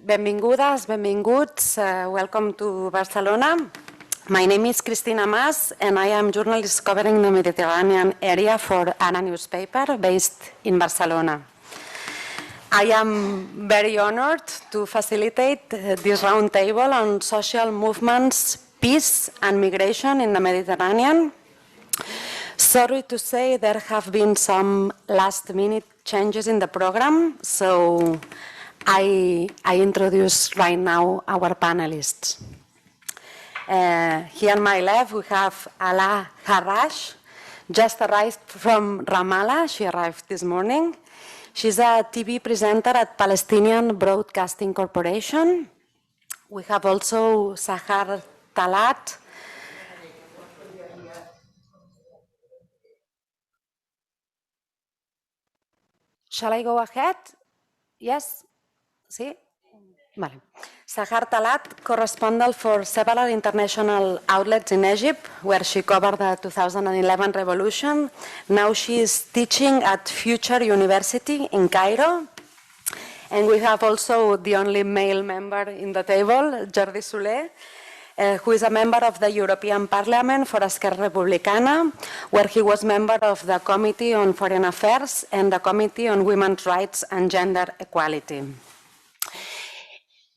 Benvingudes, benvinguts. Welcome to Barcelona. My name is Cristina Mas, and I am journalist covering the Mediterranean area for Ara newspaper based in Barcelona. I am very honored to facilitate this roundtable on social movements, peace and migration in the Mediterranean. Sorry to say there have been some last-minute changes in the program, so I introduce right now our panelists. Here on my left we have Ala Harrash, just arrived from Ramallah. She arrived this morning. She's a TV presenter at Palestinian Broadcasting Corporation. We have also Sahar Talat. Shall I go ahead? Yes? See? Vale. Sahar Talat, correspondent for several international outlets in Egypt, where she covered the 2011 revolution. Now she is teaching at Future University in Cairo. And we have also the only male member in the table, Jordi Soler, who is a member of the European Parliament for Esquerra Republicana, where he was member of the Committee on Foreign Affairs and the Committee on Women's Rights and Gender Equality.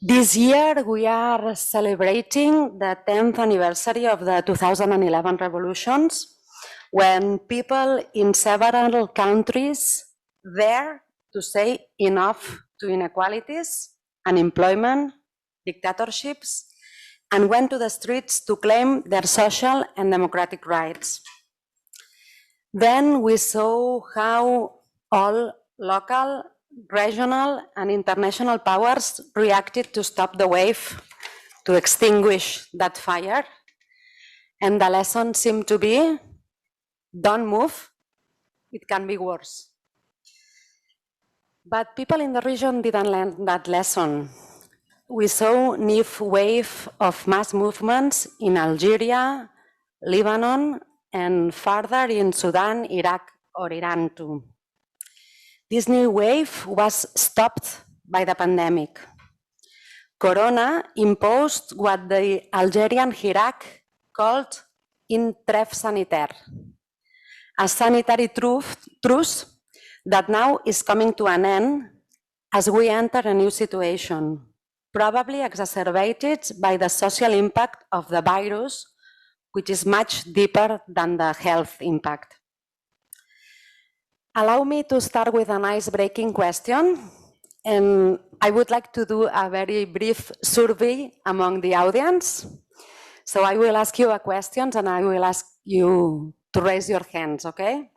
This year, we are celebrating the 10th anniversary of the 2011 revolutions, when people in several countries dared to say enough to inequalities, unemployment, dictatorships, and went to the streets to claim their social and democratic rights. Then we saw how all local, regional and international powers reacted to stop the wave, to extinguish that fire. And the lesson seemed to be, don't move, it can be worse. But people in the region didn't learn that lesson. We saw a new wave of mass movements in Algeria, Lebanon, and further in Sudan, Iraq, or Iran too. This new wave was stopped by the pandemic. Corona imposed what the Algerian Hirak called une trêve sanitaire, a sanitary truce that now is coming to an end as we enter a new situation, probably exacerbated by the social impact of the virus, which is much deeper than the health impact. Allow me to start with an ice-breaking question, and I would like to do a very brief survey among the audience. So I will ask you a question and I will ask you to raise your hands, okay?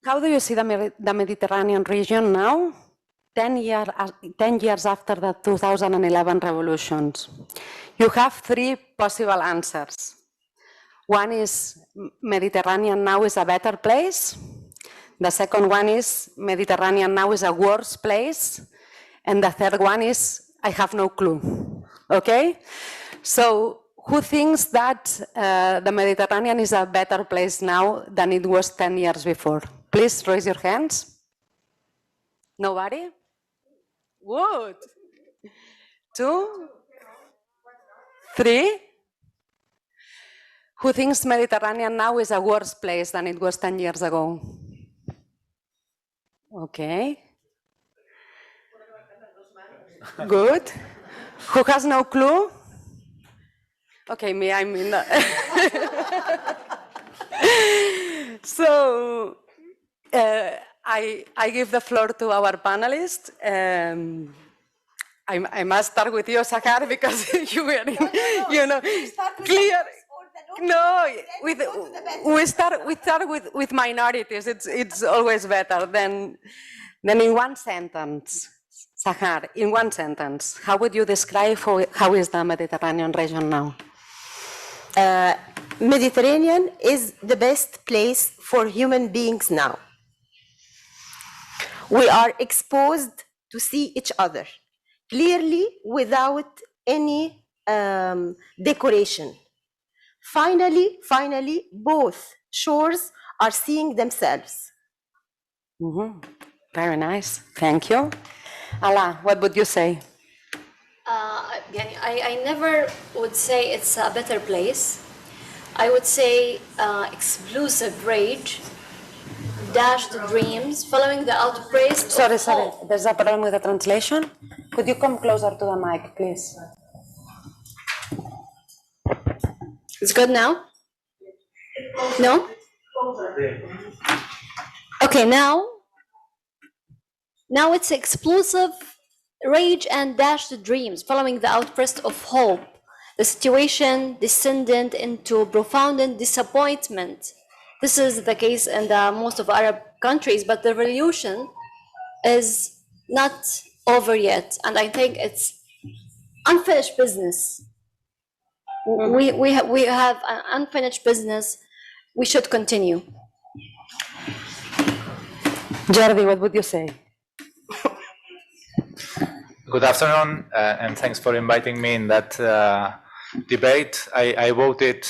How do you see the Mediterranean region now, 10 years after the 2011 revolutions? You have three possible answers. One is Mediterranean now is a better place. The second one is Mediterranean now is a worse place. And the third one is I have no clue, okay? So who thinks that the Mediterranean is a better place now than it was 10 years before? Please raise your hands. Nobody? Good. 2? 3? Who thinks Mediterranean now is a worse place than it was 10 years ago? Okay. Good. Who has no clue? Okay, me, I mean that. So, I give the floor to our panelists. I must start with you, Sahar, because you were in, you know, clear. No, we start with minorities. It's always better than in one sentence. Sahar, in one sentence, how would you describe how is the Mediterranean region now? Mediterranean is the best place for human beings now. We are exposed to see each other clearly without any decoration. Finally, both shores are seeing themselves. Very nice, thank you. Ala, what would you say? I never would say it's a better place. I would say explosive rage, dashed dreams, following the outburst. Sorry, there's a problem with the translation. Could you come closer to the mic, please? It's good now? No? Okay, now it's explosive rage and dashed dreams, following the outburst of hope. The situation descended into profound disappointment. This is the case in most of Arab countries, but the revolution is not over yet, and I think it's unfinished business. We have an unfinished business. We should continue. Jordi, what would you say? Good afternoon, and thanks for inviting me in that debate. I voted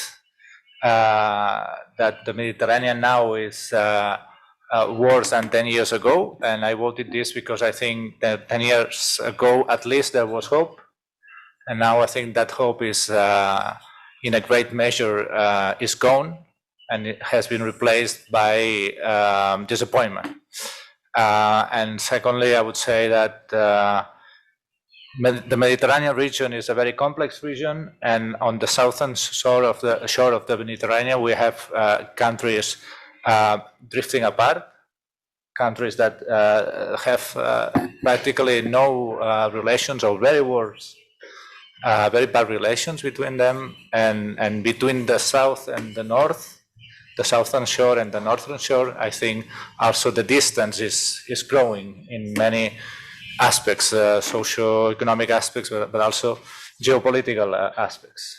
that the Mediterranean now is worse than 10 years ago, and I voted this because I think that 10 years ago at least there was hope, and now I think that hope is in a great measure is gone, and it has been replaced by disappointment. And secondly, I would say that the Mediterranean region is a very complex region, and on the southern shore of the Mediterranean, we have countries drifting apart, countries that have practically no relations or very worse, very bad relations between them, and between the south and the north, the southern shore and the northern shore, I think also the distance is growing in many aspects, socio-economic aspects, but also geopolitical aspects.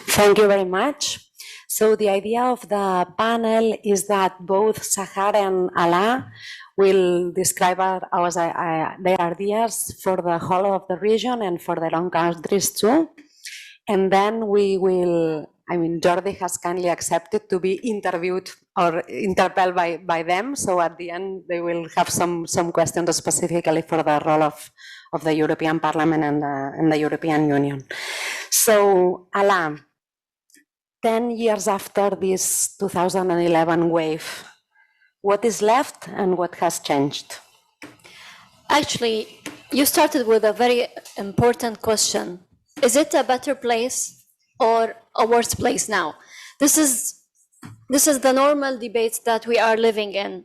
Thank you very much. So the idea of the panel is that both Sahar and Ala will describe their ideas for the whole of the region and for their own countries too. And then we will, Jordi has kindly accepted to be interviewed or interpelled by them. So at the end, they will have some questions specifically for the role of the European Parliament and the European Union. So, Ala, 10 years after this 2011 wave, what is left and what has changed? Actually, you started with a very important question. Is it a better place or a worse place now? This is the normal debates that we are living in.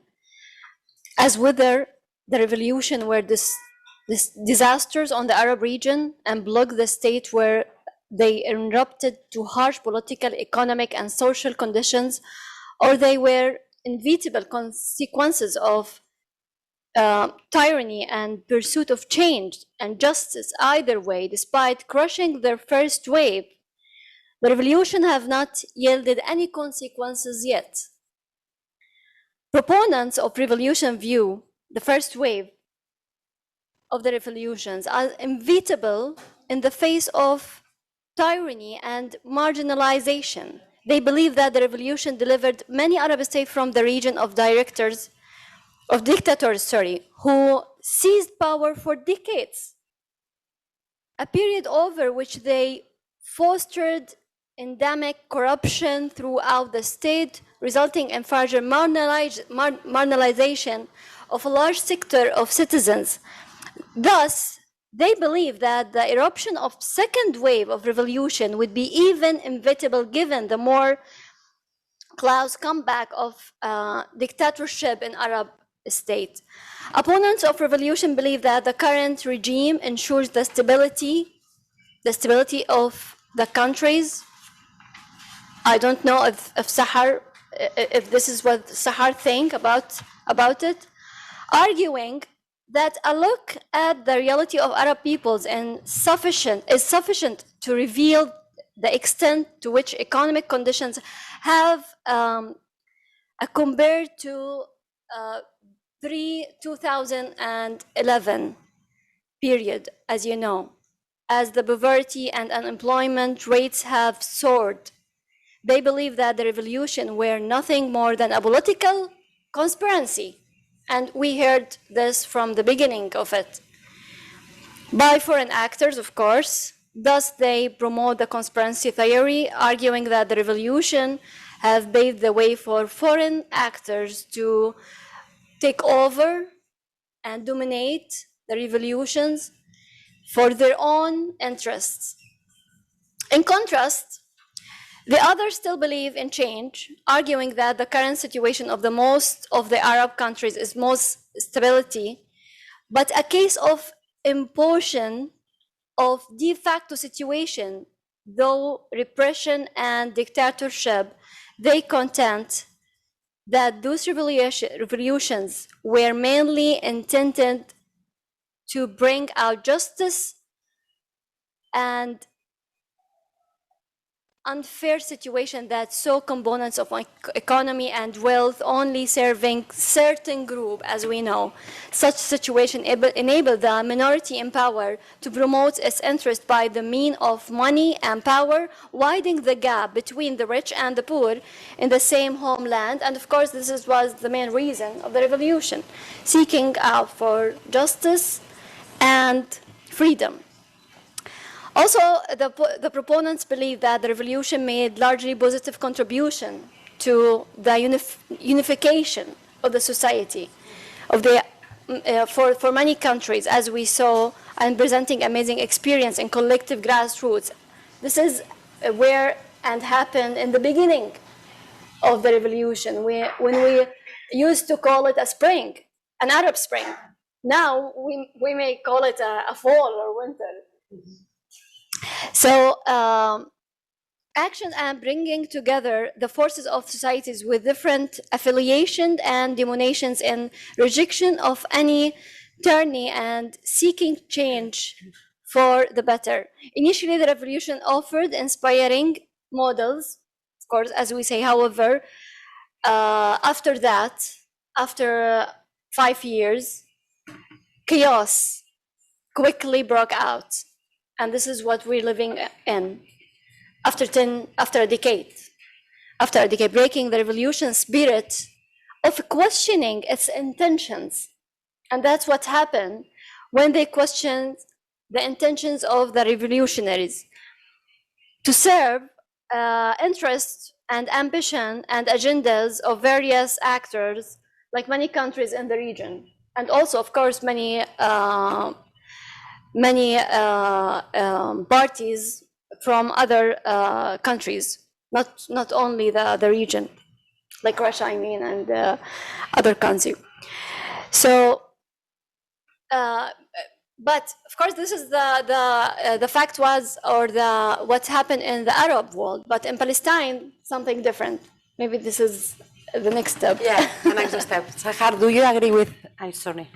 As whether the revolution were this disasters on the Arab region and blocked the state where they erupted to harsh political, economic, and social conditions, or they were inevitable consequences of tyranny and pursuit of change and justice. Either way, despite crushing their first wave, the revolution have not yielded any consequences yet. Proponents of revolution view the first wave of the revolutions as inevitable in the face of tyranny and marginalization. They believe that the revolution delivered many Arab states from the region of dictators, who seized power for decades, a period over which they fostered endemic corruption throughout the state, resulting in further marginalization of a large sector of citizens. Thus, they believe that the eruption of second wave of revolution would be even inevitable given the more close comeback of dictatorship in Arab state. Opponents of revolution believe that the current regime ensures the stability of the countries. I don't know if this is what Sahar think about it, arguing that a look at the reality of Arab peoples is sufficient to reveal the extent to which economic conditions have compared to pre-2011 period, as you know, as the poverty and unemployment rates have soared. They believe that the revolution were nothing more than a political conspiracy And we heard this from the beginning of it. By foreign actors, of course. Thus, they promote the conspiracy theory, arguing that the revolution have paved the way for foreign actors to take over and dominate the revolutions for their own interests. In contrast, the others still believe in change, arguing that the current situation of most of the Arab countries is most stability, but a case of imposition of de facto situation, though repression and dictatorship, they contend that those revolutions were mainly intended to bring out justice and unfair situation that saw components of economy and wealth only serving certain group, as we know. Such situation enabled the minority in power to promote its interest by the means of money and power, widening the gap between the rich and the poor in the same homeland. And of course, this was the main reason of the revolution, seeking out for justice and freedom. Also, the proponents believe that the revolution made largely positive contribution to the unification of the society, for many countries, as we saw, and presenting amazing experience in collective grassroots. This is where and happened in the beginning of the revolution, when we used to call it a spring, an Arab Spring. Now we may call it a fall or winter. So action and bringing together the forces of societies with different affiliations and denominations in rejection of any tyranny and seeking change for the better. Initially, the revolution offered inspiring models, of course, as we say. However, after that, after 5 years, chaos quickly broke out. And this is what we're living in after a decade, breaking the revolution spirit of questioning its intentions. And that's what happened when they questioned the intentions of the revolutionaries to serve interests and ambition and agendas of various actors, like many countries in the region, and also, of course, many parties from other countries, not only the region, like Russia, I mean, and other countries. So, but of course, this is the fact was, or what happened in the Arab world. But in Palestine, something different. Maybe this is the next step. Yeah, the next step. Sahar, do you agree with? I'm sorry.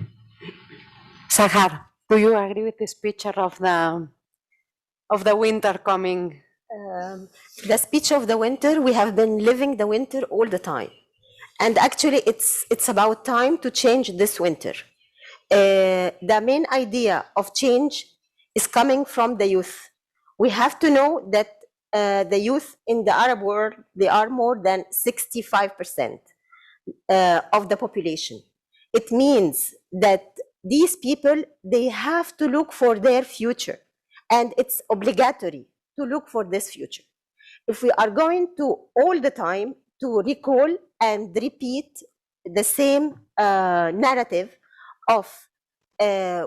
Sahar, do you agree with this picture of the winter coming? The speech of the winter, we have been living the winter all the time. And actually, it's about time to change this winter. The main idea of change is coming from the youth. We have to know that the youth in the Arab world, they are more than 65% of the population. It means that these people, they have to look for their future, and it's obligatory to look for this future. If we are going to all the time to recall and repeat the same narrative of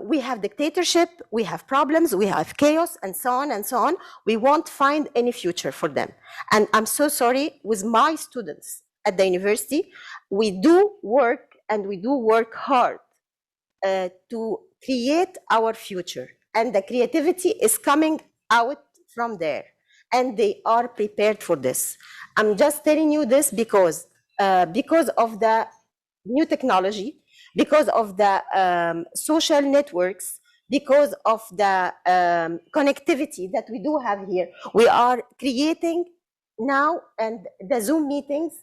we have dictatorship, we have problems, we have chaos, and so on, we won't find any future for them. And I'm so sorry, with my students at the university, we do work, and we do work hard to create our future. And the creativity is coming out from there. And they are prepared for this. I'm just telling you this because of the new technology, because of the social networks, because of the connectivity that we do have here. We are creating now, and the Zoom meetings,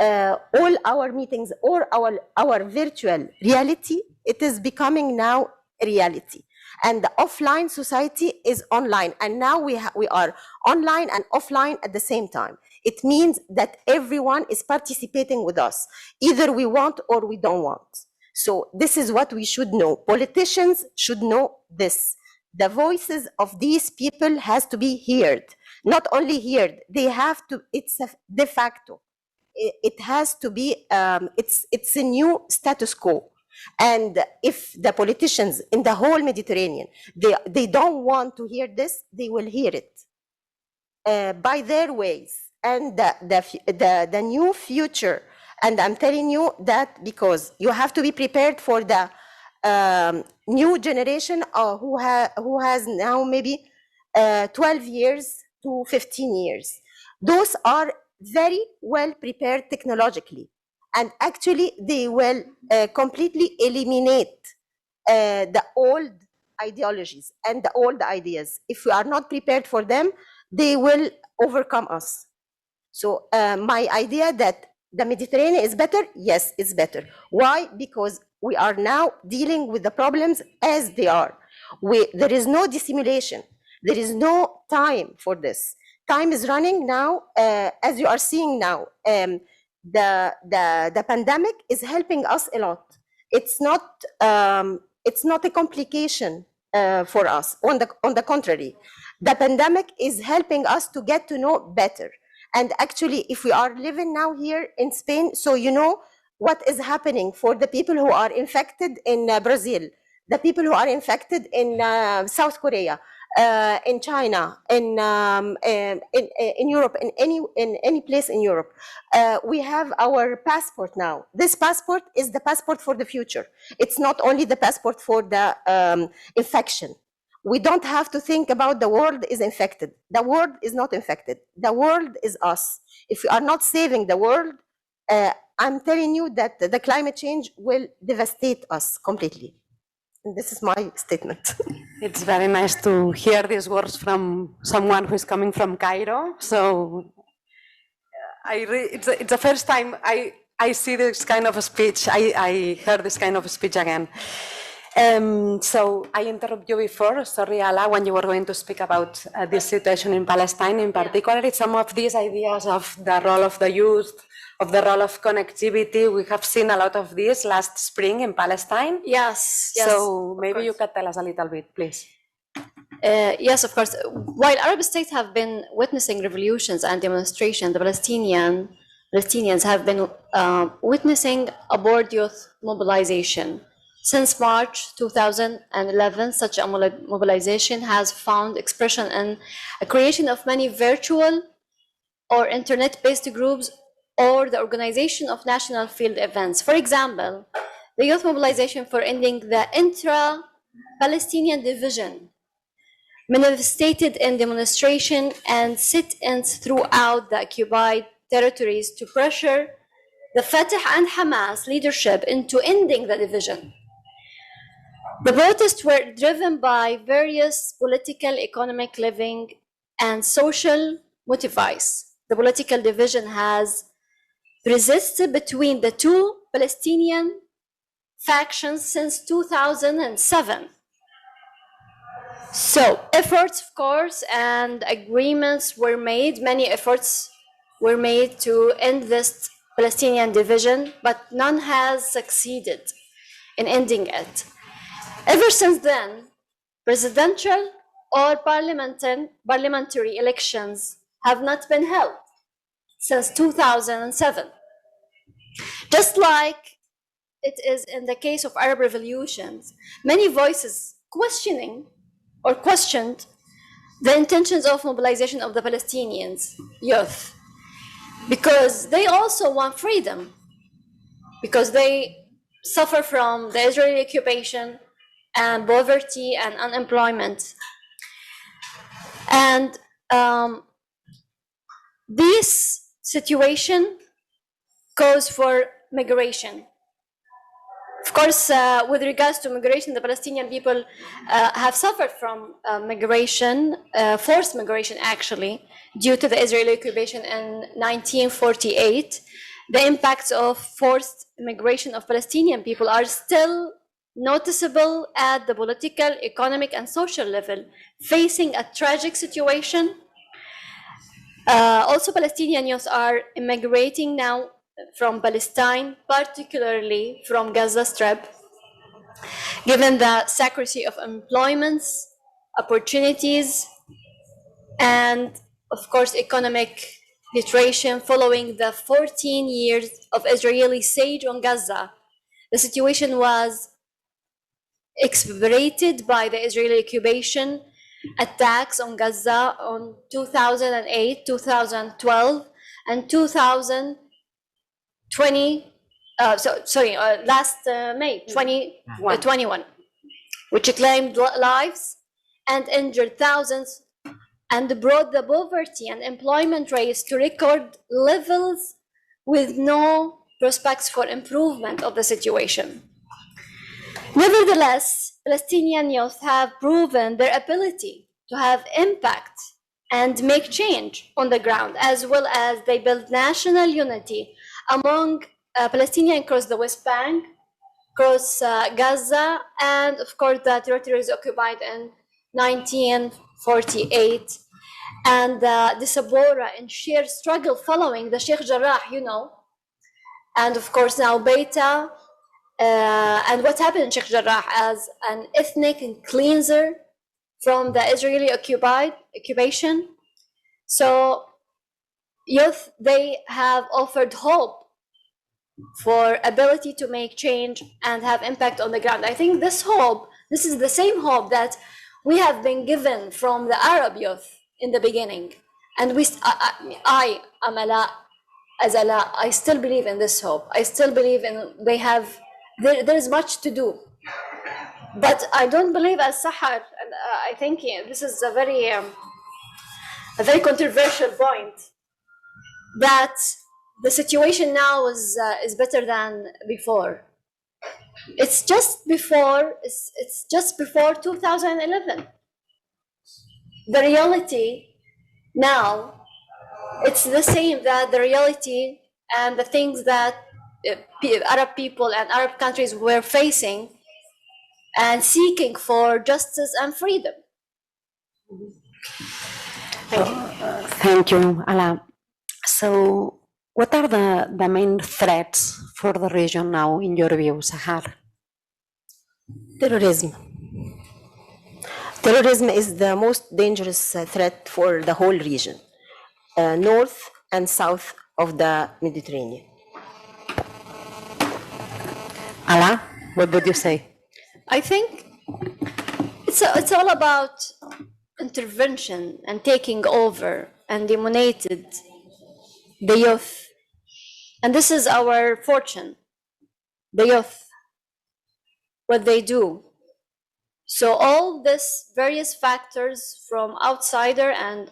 all our meetings, or our virtual reality, it is becoming now a reality. And the offline society is online. And now we are online and offline at the same time. It means that everyone is participating with us. Either we want or we don't want. So this is what we should know. Politicians should know this. The voices of these people has to be heard. Not only heard, they have to, it's a de facto. It has to be, it's a new status quo. And if the politicians in the whole Mediterranean, they don't want to hear this, they will hear it by their ways. And the new future, and I'm telling you that because you have to be prepared for the new generation who has now maybe 12 years to 15 years. Those are very well prepared technologically. And actually, they will completely eliminate the old ideologies and the old ideas. If we are not prepared for them, they will overcome us. So my idea that the Mediterranean is better, yes, it's better. Why? Because we are now dealing with the problems as they are. There is no dissimulation. There is no time for this. Time is running now, as you are seeing now. The pandemic is helping us a lot. It's not a complication for us. On the contrary, the pandemic is helping us to get to know better. And actually, if we are living now here in Spain, so you know what is happening for the people who are infected in Brazil, the people who are infected in South Korea, in China, in Europe, in any place in Europe. We have our passport now. This passport is the passport for the future. It's not only the passport for the infection. We don't have to think about the world is infected. The world is not infected. The world is us. If we are not saving the world, I'm telling you that the climate change will devastate us completely. And this is my statement. It's very nice to hear these words from someone who is coming from Cairo. So it's the first time I see this kind of a speech. I heard this kind of a speech again. So I interrupted you before, sorry Ala, when you were going to speak about this situation in Palestine, in particular, some of these ideas of the role of the youth, of the role of connectivity. We have seen a lot of this last spring in Palestine. Yes. So maybe you could tell us a little bit, please. Yes, of course. While Arab states have been witnessing revolutions and demonstrations, the Palestinians have been witnessing a board youth mobilization. Since March 2011, such a mobilization has found expression in a creation of many virtual or internet-based groups or the organization of national field events. For example, the youth mobilization for ending the intra-Palestinian division manifested in demonstration and sit-ins throughout the occupied territories to pressure the Fatah and Hamas leadership into ending the division. The protests were driven by various political, economic, living, and social motives. The political division has persisted between the two Palestinian factions since 2007. So efforts, of course, and agreements were made. Many efforts were made to end this Palestinian division, but none has succeeded in ending it. Ever since then, presidential or parliamentary elections have not been held since 2007. Just like it is in the case of Arab revolutions, many voices questioned the intentions of mobilization of the Palestinians youth, because they also want freedom, because they suffer from the Israeli occupation and poverty and unemployment. And this situation calls for migration. Of course, with regards to migration, the Palestinian people have suffered from migration, forced migration actually, due to the Israeli occupation in 1948. The impacts of forced migration of Palestinian people are still noticeable at the political, economic, and social level, facing a tragic situation. Also, Palestinian youth are immigrating now from Palestine, particularly from Gaza Strip, given the scarcity of employments, opportunities, and of course economic deterioration following the 14 years of Israeli siege on Gaza. The situation was exacerbated by the Israeli occupation attacks on Gaza on 2008, 2012, and 2020. Last May 2021, which claimed lives and injured thousands and brought the poverty and employment rates to record levels with no prospects for improvement of the situation. Nevertheless, Palestinian youth have proven their ability to have impact and make change on the ground, as well as they build national unity among Palestinians across the West Bank, across Gaza, and of course the territories occupied in 1948, and the Sabora in sheer struggle following the Sheikh Jarrah, and of course now Beta, and what happened in Sheikh Jarrah as an ethnic cleanser from the Israeli occupation. So youth, they have offered hope for ability to make change and have impact on the ground. I think this hope, this is the same hope that we have been given from the Arab youth in the beginning. And I, Amala, Azala, I still believe in this hope. I still believe in there is much to do. But I don't believe as Sahar, and I think this is a very controversial point, that the situation now is better than before. It's just before 2011. The reality now, it's the same, that the reality and the things that Arab people and Arab countries were facing and seeking for justice and freedom. Thank you, Ala. So, what are the main threats for the region now, in your view, Sahar? Terrorism. Terrorism is the most dangerous threat for the whole region, north and south of the Mediterranean. Ala, what would you say? I think it's all about intervention and taking over and dominated the youth. And this is our fortune, the youth, what they do. So all these various factors from outsider and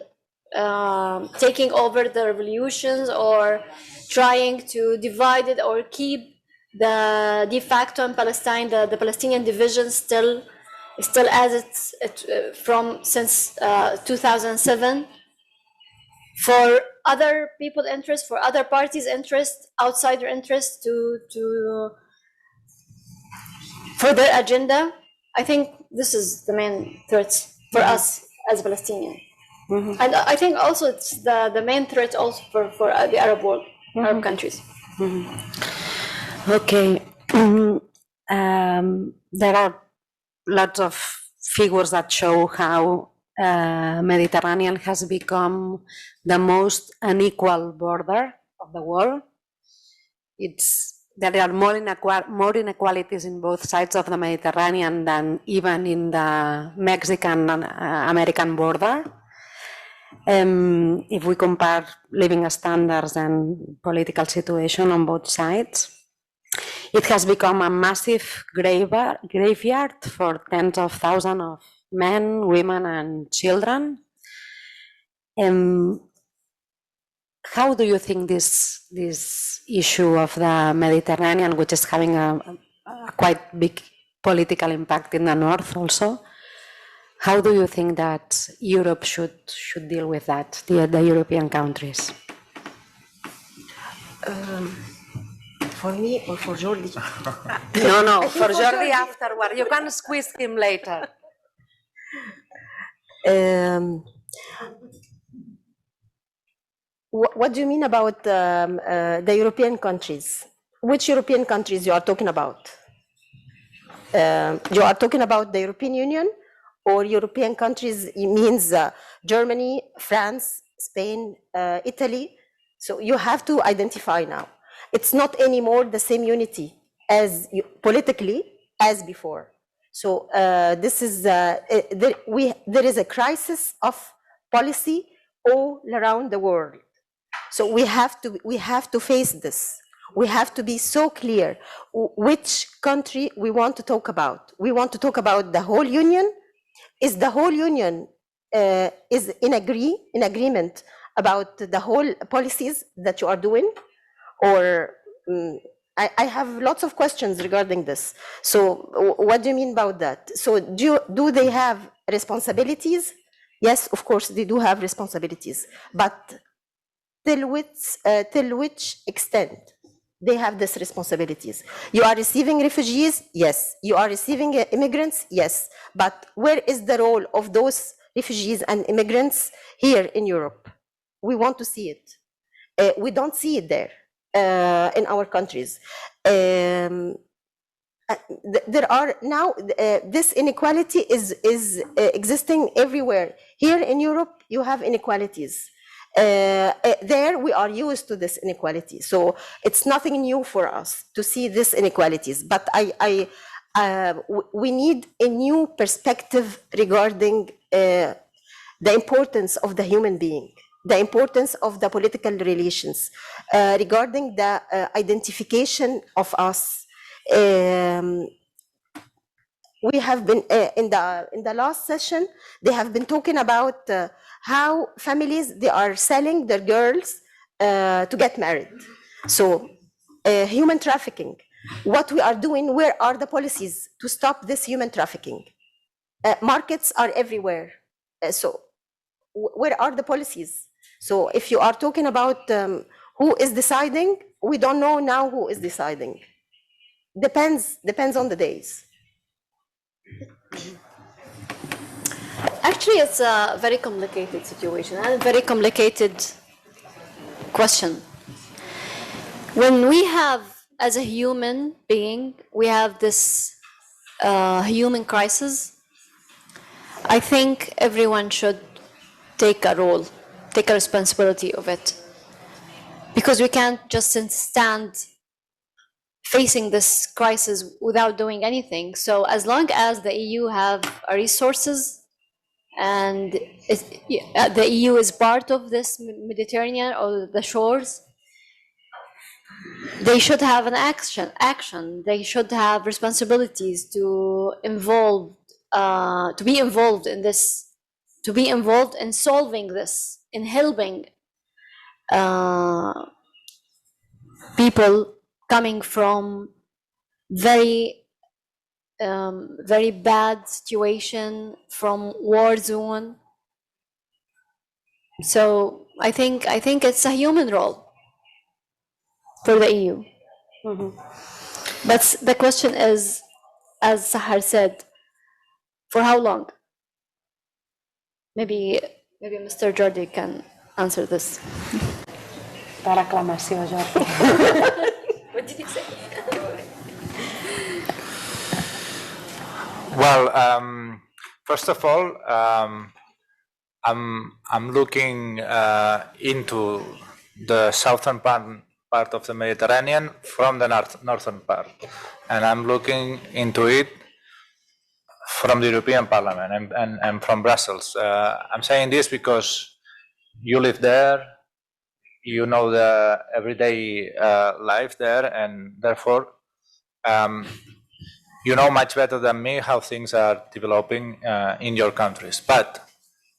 taking over the revolutions or trying to divide it or keep the de facto in Palestine, the Palestinian division still as it's since 2007, for other people's interest, for other parties' interest, outsider interest for their agenda. I think this is the main threats for us as Palestinians. Mm-hmm. And I think also it's the main threat also for the Arab world, Arab countries. Mm-hmm. Okay. There are lots of figures that show how Mediterranean has become the most unequal border of the world. There are more inequalities in both sides of the Mediterranean than even in the Mexican-American border. If we compare living standards and political situation on both sides, it has become a massive graveyard for tens of thousands of men, women, and children. How do you think this issue of the Mediterranean, which is having a quite big political impact in the north also, how do you think that Europe should deal with that, the European countries? For me or for Jordi? No, for Jordi afterward. You can squeeze him later. What do you mean about the European countries? Which European countries you are talking about? You are talking about the European Union, or European countries? It means Germany, France, Spain, Italy. So you have to identify now. It's not anymore the same unity as politically as before. So this is there is a crisis of policy all around the world. So we have to face this. We have to be so clear which country we want to talk about. We want to talk about the whole union. Is the whole union is in agreement about the whole policies that you are doing, or I have lots of questions regarding this. So what do you mean about that? So do they have responsibilities? Yes, of course they do have responsibilities, but till which extent they have these responsibilities? You are receiving refugees, yes. You are receiving immigrants, yes. But where is the role of those refugees and immigrants here in Europe? We want to see it. We don't see it there in our countries. There are now, this inequality is existing everywhere. Here in Europe, you have inequalities. There we are used to this inequality, so it's nothing new for us to see these inequalities. But we need a new perspective regarding the importance of the human being, the importance of the political relations, regarding the identification of us. We have been in the last session, they have been talking about how families, they are selling their girls to get married. So human trafficking, what we are doing, where are the policies to stop this human trafficking? Markets are everywhere. So where are the policies? So if you are talking about who is deciding, we don't know now who is deciding. Depends on the days. Actually, it's a very complicated situation and a very complicated question. When we have, as a human being, we have this human crisis, I think everyone should take a role, take a responsibility of it. Because we can't just stand facing this crisis without doing anything. So as long as the EU have resources and the EU is part of this Mediterranean or the shores, they should have an action. They should have responsibilities to be involved in this, to be involved in solving this, in helping people coming from very bad situation, from war zone. So I think it's a human role for the EU. But the question is, as Sahar said, for how long? Maybe Mr. Jordi can answer this. La reclamació, Jordi. What did you say? Well, first of all, I'm looking into the southern part of the Mediterranean from the northern part, and I'm looking into it from the European Parliament and from Brussels. I'm saying this because you live there, you know the everyday life there, and therefore you know much better than me how things are developing in your countries. But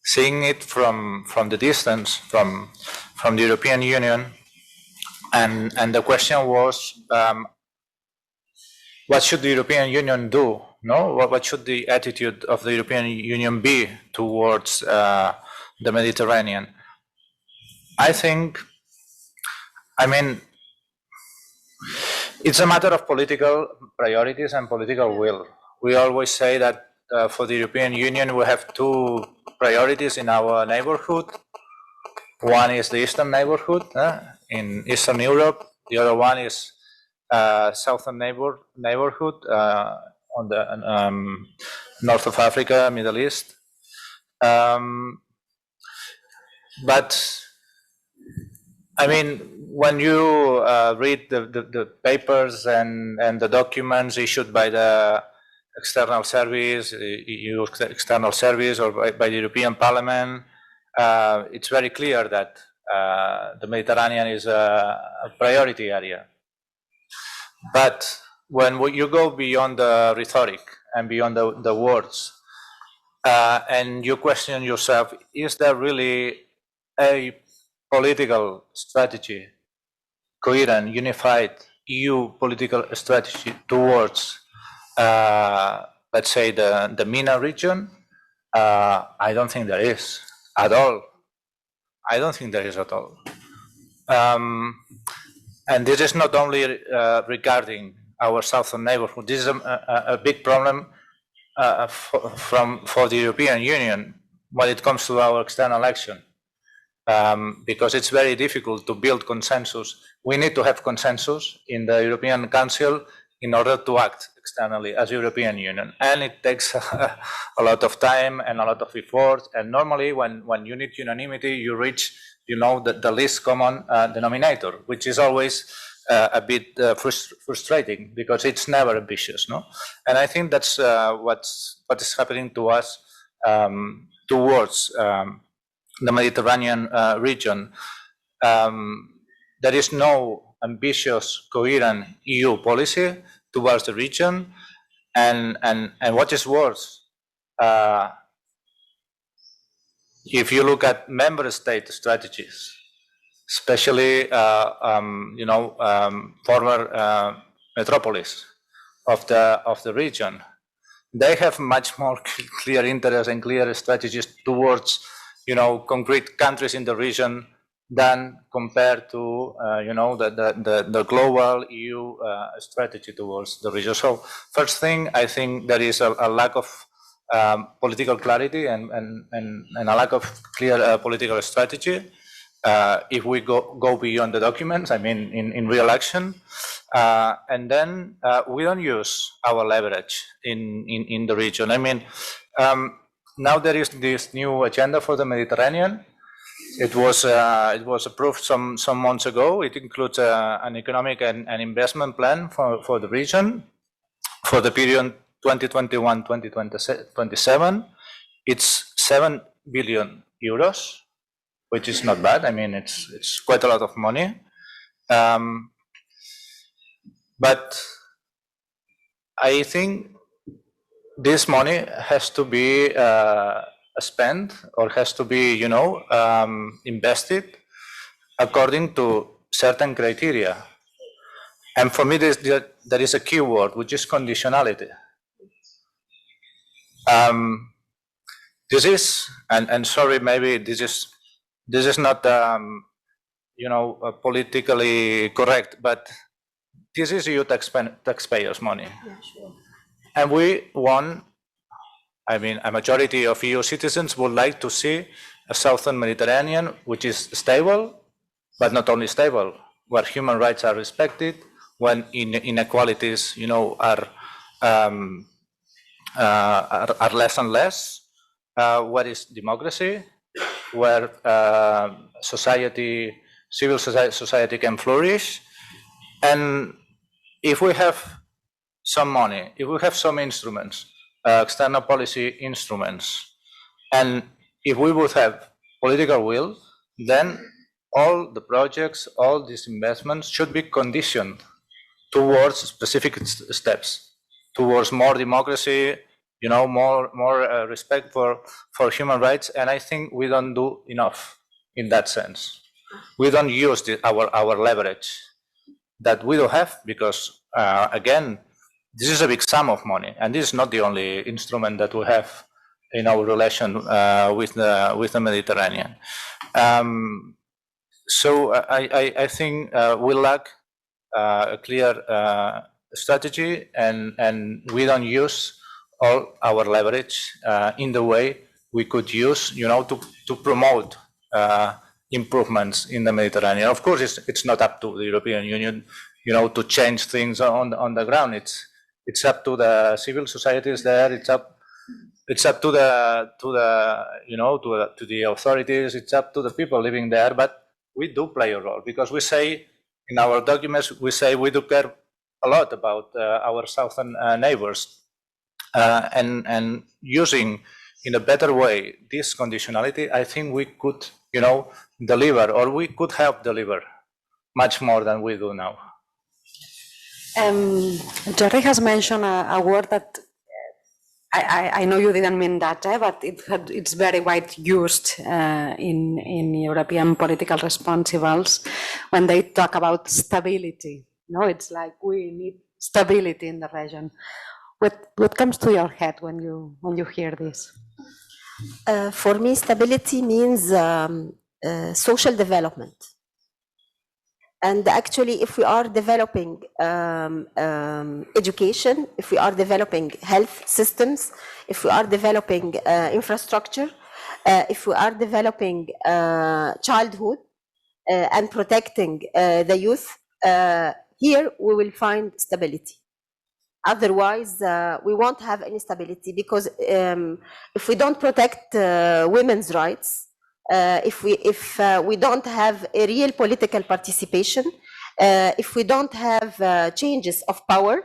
seeing it from the distance, from the European Union, and the question was, what should the European Union do? No, what should the attitude of the European Union be towards the Mediterranean? I mean, it's a matter of political priorities and political will. We always say that for the European Union, we have two priorities in our neighborhood. One is the Eastern neighborhood in Eastern Europe. The other one is Southern neighborhood on the north of Africa, Middle East. But I mean, when you read the papers and the documents issued by the external service, EU external service, or by the European Parliament, it's very clear that the Mediterranean is a priority area. But when you go beyond the rhetoric and beyond the words, and you question yourself, is there really a political strategy, coherent, unified EU political strategy towards, let's say, the MENA region? I don't think there is at all. I don't think there is at all. And this is not only regarding our southern neighborhood. This is a big problem for the European Union when it comes to our external action, because it's very difficult to build consensus. We need to have consensus in the European Council in order to act externally as European Union, and it takes a lot of time and a lot of effort. And normally, when you need unanimity, you reach, the least common denominator, which is always a bit frustrating because it's never ambitious, no? And I think that's what is happening to us towards the Mediterranean region. There is no ambitious, coherent EU policy towards the region, and what is worse, if you look at member state strategies, especially former metropolis of the region, they have much more clear interests and clear strategies towards concrete countries in the region than compared to the global EU strategy towards the region. So first thing, I think there is a lack of political clarity and a lack of clear political strategy. If we go beyond the documents, I mean in real action, and then we don't use our leverage in the region. I mean, now there is this new agenda for the Mediterranean. It was approved some months ago. It includes an economic and investment plan for the region for the period 2021-2027. It's 7 billion euros, which is not bad. I mean, it's quite a lot of money. But I think this money has to be spent, or has to be, invested according to certain criteria. And for me, there is a key word, which is conditionality. This is, and sorry, maybe this is not, politically correct, but this is EU taxpayers' money. Yeah, sure. And we want, I mean, a majority of EU citizens would like to see a southern Mediterranean which is stable, but not only stable, where human rights are respected, when inequalities, are less and less, where is democracy, where civil society can flourish. And if we have some money, if we have some instruments, external policy instruments, and if we would have political will, then all the projects, all these investments should be conditioned towards specific steps, towards more democracy, more respect for human rights. And I think we don't do enough in that sense. We don't use our leverage that we don't have, because again, this is a big sum of money, and this is not the only instrument that we have in our relation with the Mediterranean. So I think we lack a clear strategy, and we don't use all our leverage in the way we could use, to promote improvements in the Mediterranean. Of course, it's not up to the European Union, to change things on the ground. It's up to the civil societies there. It's up to the authorities. It's up to the people living there. But we do play a role, because we say in our documents, we say we do care a lot about our southern neighbors, and using in a better way this conditionality, I think we could, deliver, or we could help deliver much more than we do now. Jerry has mentioned a word that I know you didn't mean that, but it's very wide used in European political responsibles when they talk about stability. It's like we need stability in the region. What comes to your head when you hear this? For me, stability means social development. And actually, if we are developing education, if we are developing health systems, if we are developing infrastructure, if we are developing childhood and protecting the youth, here we will find stability. Otherwise, we won't have any stability, because if we don't protect women's rights, if we don't have a real political participation, if we don't have changes of power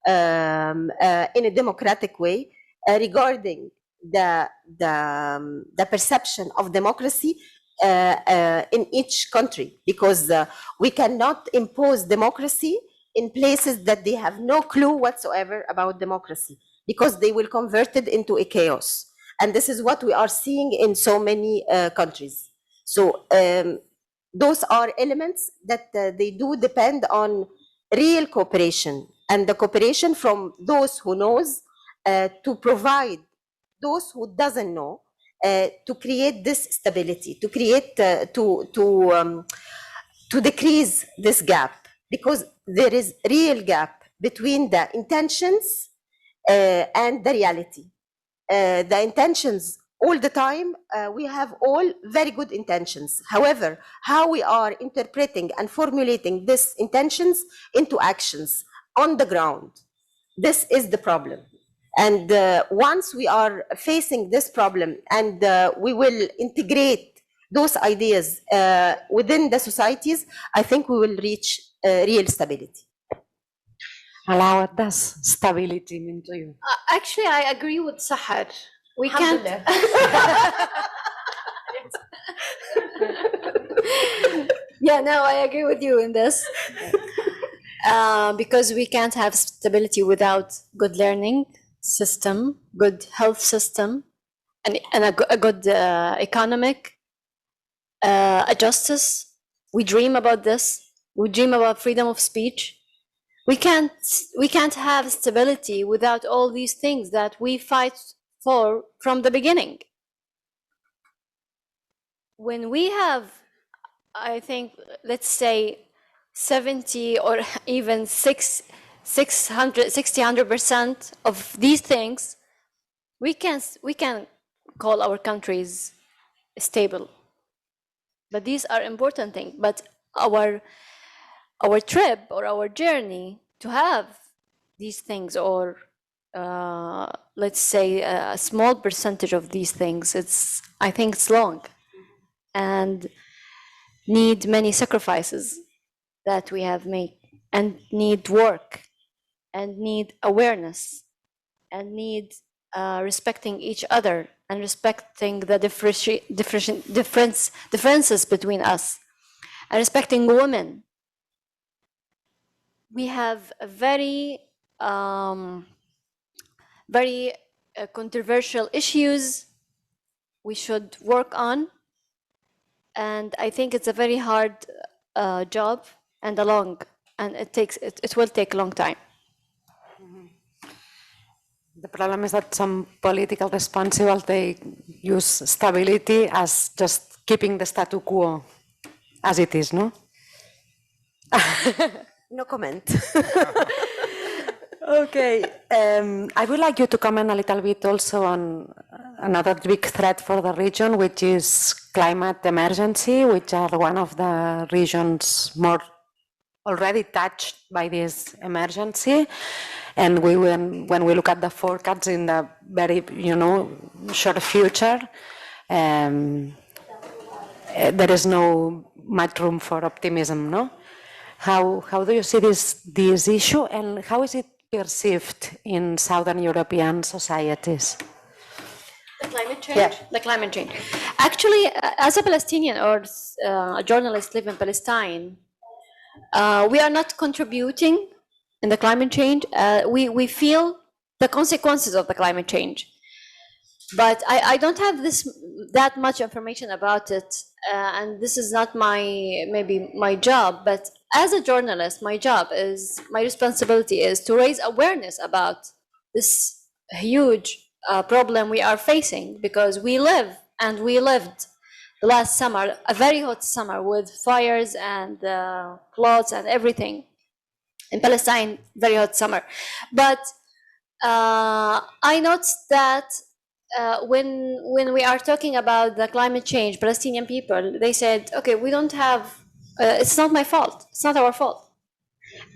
in a democratic way regarding the perception of democracy in each country, because we cannot impose democracy in places that they have no clue whatsoever about democracy, because they will convert it into a chaos. And this is what we are seeing in so many countries. So those are elements that they do depend on real cooperation, and the cooperation from those who knows to provide those who doesn't know, to create this stability, to create to decrease this gap, because there is real gap between the intentions and the reality. The intentions all the time, we have all very good intentions. However, how we are interpreting and formulating these intentions into actions on the ground, this is the problem. And once we are facing this problem, and we will integrate those ideas within the societies, I think we will reach real stability. Allow, what does stability mean to you? Actually, I agree with Sahar. We can't. Yeah, no, I agree with you in this. Because we can't have stability without good learning system, good health system, and a good economic justice. We dream about this. We dream about freedom of speech. We can't have stability without all these things that we fight for from the beginning. When we have, I think, let's say 70 or even 600% of these things, we can call our countries stable. But these are important things. But our trip or our journey to have these things, or let's say a small percentage of these things, I think it's long and need many sacrifices that we have made, and need work, and need awareness, and need respecting each other, and respecting the differences between us, and respecting women. We have a very controversial issues we should work on, and I think it's a very hard job and it will take a long time. The problem is that some political responsibles, they use stability as just keeping the status quo as it is, no? No comment. Okay, I would like you to comment a little bit also on another big threat for the region, which is climate emergency, which are one of the regions more already touched by this emergency. And when we look at the forecasts in the very, short future, there is no much room for optimism, no? How do you see this issue, and how is it perceived in Southern European societies? The climate change? Yeah. The climate change. Actually, as a Palestinian or a journalist living in Palestine, we are not contributing in the climate change. We feel the consequences of the climate change. But I don't have that much information about it, and this is not maybe my job. But as a journalist, my responsibility is to raise awareness about this huge problem we are facing, because we lived the last summer, a very hot summer with fires and floods and everything in Palestine, very hot summer. But I noticed that when we are talking about the climate change, Palestinian people, they said, okay, we don't have, it's not my fault, it's not our fault.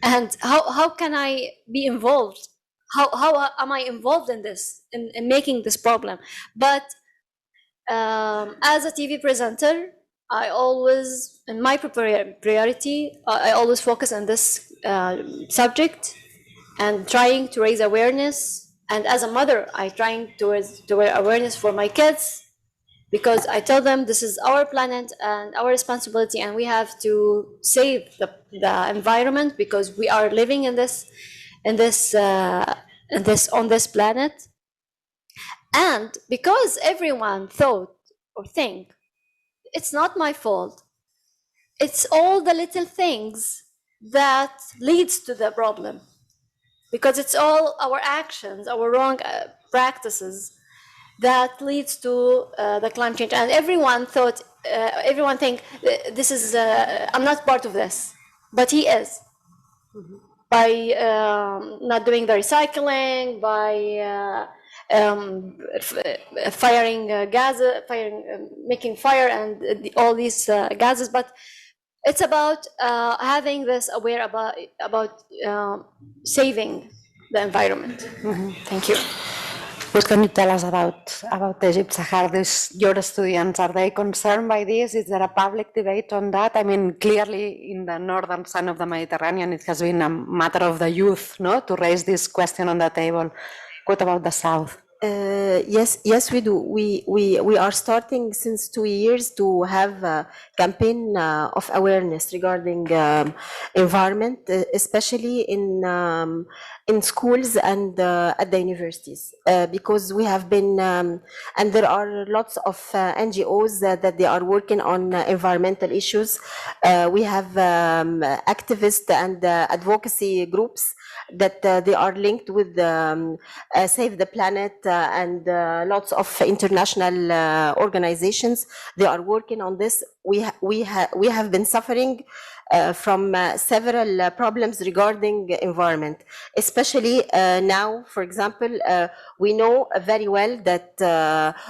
And how can I be involved? How am I involved in this, in making this problem? But as a TV presenter, I always, in my priority, I always focus on this subject and trying to raise awareness. And as a mother, I trying to raise awareness for my kids, because I tell them this is our planet and our responsibility, and we have to save the environment, because we are living on this planet. And because everyone thought or think it's not my fault, it's all the little things that leads to the problem, because it's all our actions, our wrong practices that leads to the climate change. And everyone think this is I'm not part of this, but he is. Mm-hmm. By not doing the recycling, by firing gases, making fire, and all these gases. But it's about having this aware about saving the environment. Mm-hmm. Thank you. What can you tell us about Egypt, Sahar? Your students, are they concerned by this? Is there a public debate on that? I mean, clearly in the northern side of the Mediterranean, it has been a matter of the youth, no, to raise this question on the table. What about the south? Yes, we do. We are starting since 2 years to have a campaign of awareness regarding environment, especially in schools and at the universities, because we have been and there are lots of NGOs that they are working on environmental issues. We have activists and advocacy groups that they are linked with Save the Planet and lots of international organizations. They are working on this. We have been suffering from several problems regarding environment, especially now. For example, we know very well that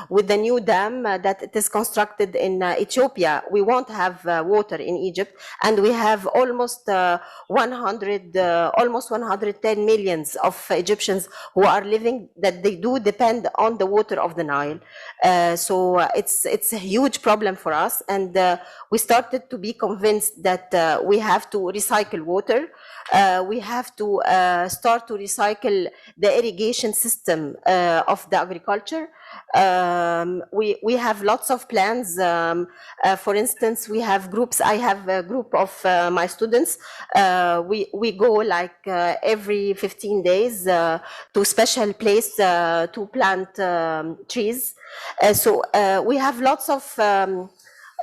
with the new dam that it is constructed in Ethiopia, we won't have water in Egypt, and we have almost 110 millions of Egyptians who are living that they do depend on the water of the Nile. So it's a huge problem for us, and we started to be convinced that we have to recycle water. We have to start to recycle the irrigation system of the agriculture. We have lots of plans. For instance, we have groups. I have a group of my students. We go like every 15 days to special place to plant trees. So we have lots of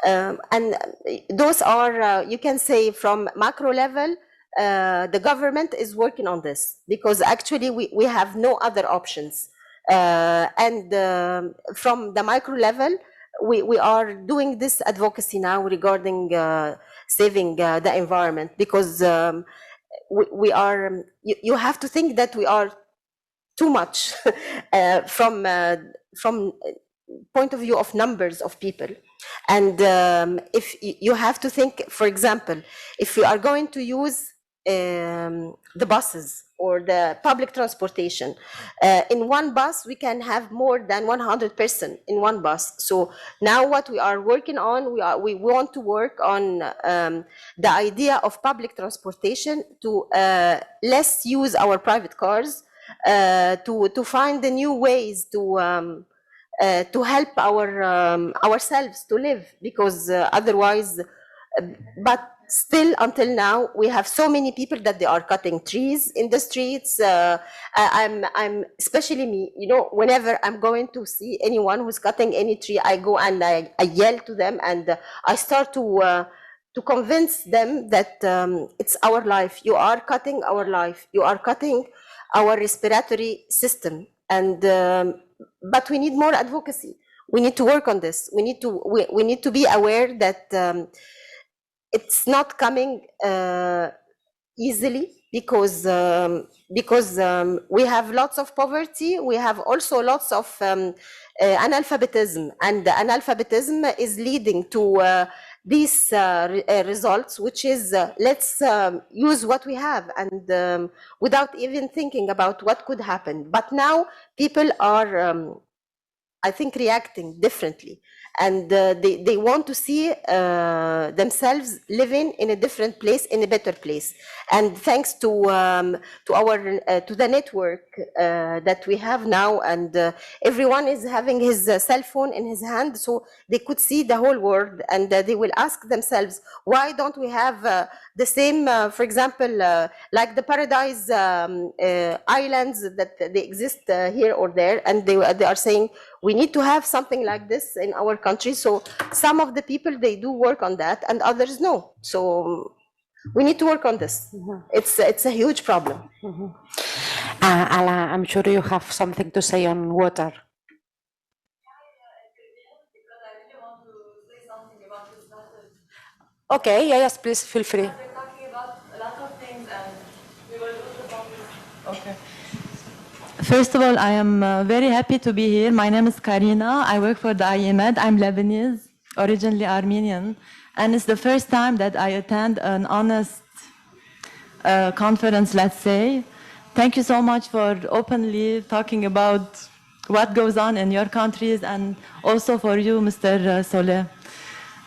and those are, you can say, from macro level, the government is working on this, because actually we have no other options. And from the micro level, we are doing this advocacy now regarding saving the environment, because we are, you have to think that we are too much from from point of view of numbers of people. And if you have to think, for example, if we are going to use the buses or the public transportation, in one bus we can have more than 100 persons in one bus. So now what we are working on, we want to work on the idea of public transportation to less use our private cars, to find the new ways to help ourselves to live, because otherwise, but still until now we have so many people that they are cutting trees in the streets. I'm especially me, you know, whenever I'm going to see anyone who's cutting any tree, I go and I yell to them, and I start to convince them that it's our life. You are cutting our life. You are cutting our respiratory system, and but we need more advocacy. We need to work on this. We need to be aware that it's not coming easily, because we have lots of poverty. We have also lots of analphabetism, and the analphabetism is leading to these results, which is let's use what we have, and without even thinking about what could happen. But now people are, I think, reacting differently, and they want to see themselves living in a different place, in a better place. And thanks to the network that we have now, and everyone is having his cell phone in his hand, so they could see the whole world, and they will ask themselves, why don't we have the same, for example, like the paradise islands that they exist here or there, and they are saying, we need to have something like this in our country. So some of the people, they do work on that, and others no. So we need to work on this. It's a huge problem. Ala, I'm sure you have something to say on water. Okay, yes, please feel free. We're talking about a lot of things, and we will do the topic. Okay. First of all, I am very happy to be here. My name is Karina. I work for the IEMED. I'm Lebanese, originally Armenian, and it's the first time that I attend an honest conference, let's say. Thank you so much for openly talking about what goes on in your countries, and also for you, Mr. Soleh.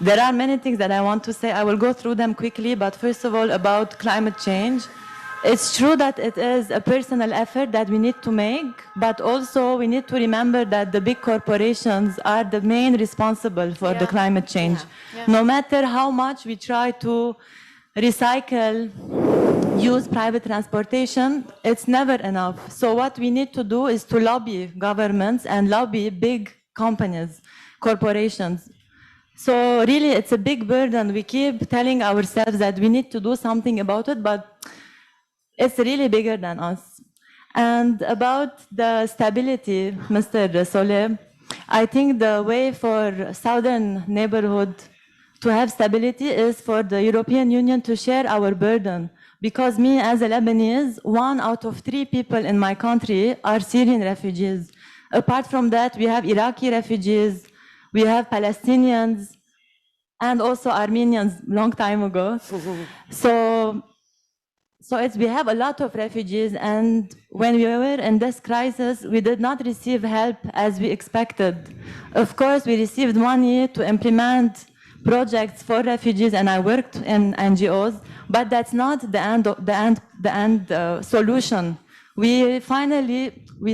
There are many things that I want to say. I will go through them quickly, but first of all, about climate change. It's true that it is a personal effort that we need to make, but also we need to remember that the big corporations are the main responsible for the climate change. No matter how much we try to recycle, use private transportation, it's never enough. So what we need to do is to lobby governments and lobby big companies, corporations. So really, it's a big burden. We keep telling ourselves that we need to do something about it, but it's really bigger than us. And about the stability, Mr. Soleh, I think the way for southern neighborhood to have stability is for the European Union to share our burden. Because me, as a Lebanese, 1 out of 3 people in my country are Syrian refugees. Apart from that, we have Iraqi refugees, we have Palestinians, and also Armenians long time ago. So we have a lot of refugees, and when we were in this crisis, we did not receive help as we expected. Of course, we received money to implement projects for refugees, and I worked in NGOs, but that's not the end solution. We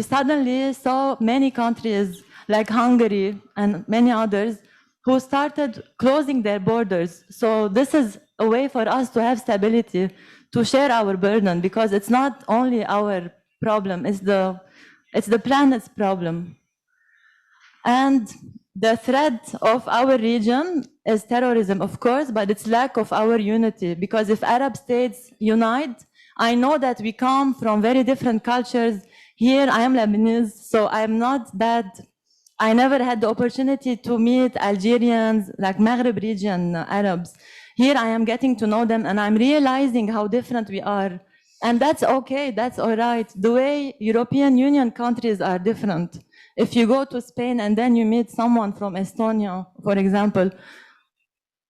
suddenly saw many countries like Hungary and many others who started closing their borders. So this is a way for us to have stability, to share our burden, because it's not only our problem, it's the planet's problem. And the threat of our region is terrorism, of course, but it's lack of our unity, because if Arab states unite, I know that we come from very different cultures. Here I am Lebanese, so I'm not that, I never had the opportunity to meet Algerians, like Maghreb region Arabs. Here I am getting to know them, and I'm realizing how different we are. And that's okay, that's all right. The way European Union countries are different. if you go to Spain and then you meet someone from Estonia, for example,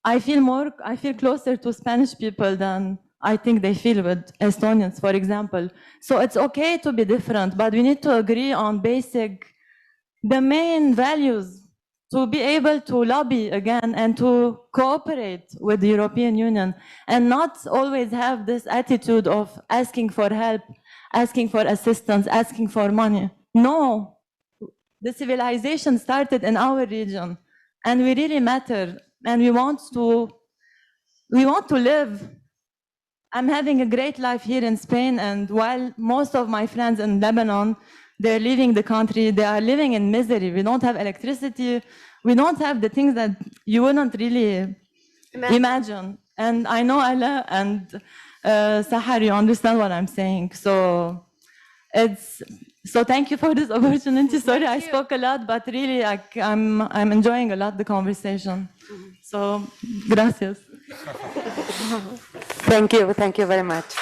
I feel closer to Spanish people than I think they feel with Estonians, for example. So it's okay to be different, but we need to agree on the main values to be able to lobby again and to cooperate with the European Union and not always have this attitude of asking for help, asking for assistance, asking for money. No, the civilization started in our region and we really matter and we want to live. I'm having a great life here in Spain, and while most of my friends in Lebanon, they're leaving the country, they are living in misery. We don't have electricity, we don't have the things that you wouldn't really imagine. And I know Allah and Sahar, you understand what I'm saying. So thank you for this opportunity. Sorry, I spoke a lot, but really I'm enjoying a lot the conversation. So, gracias. Thank you very much.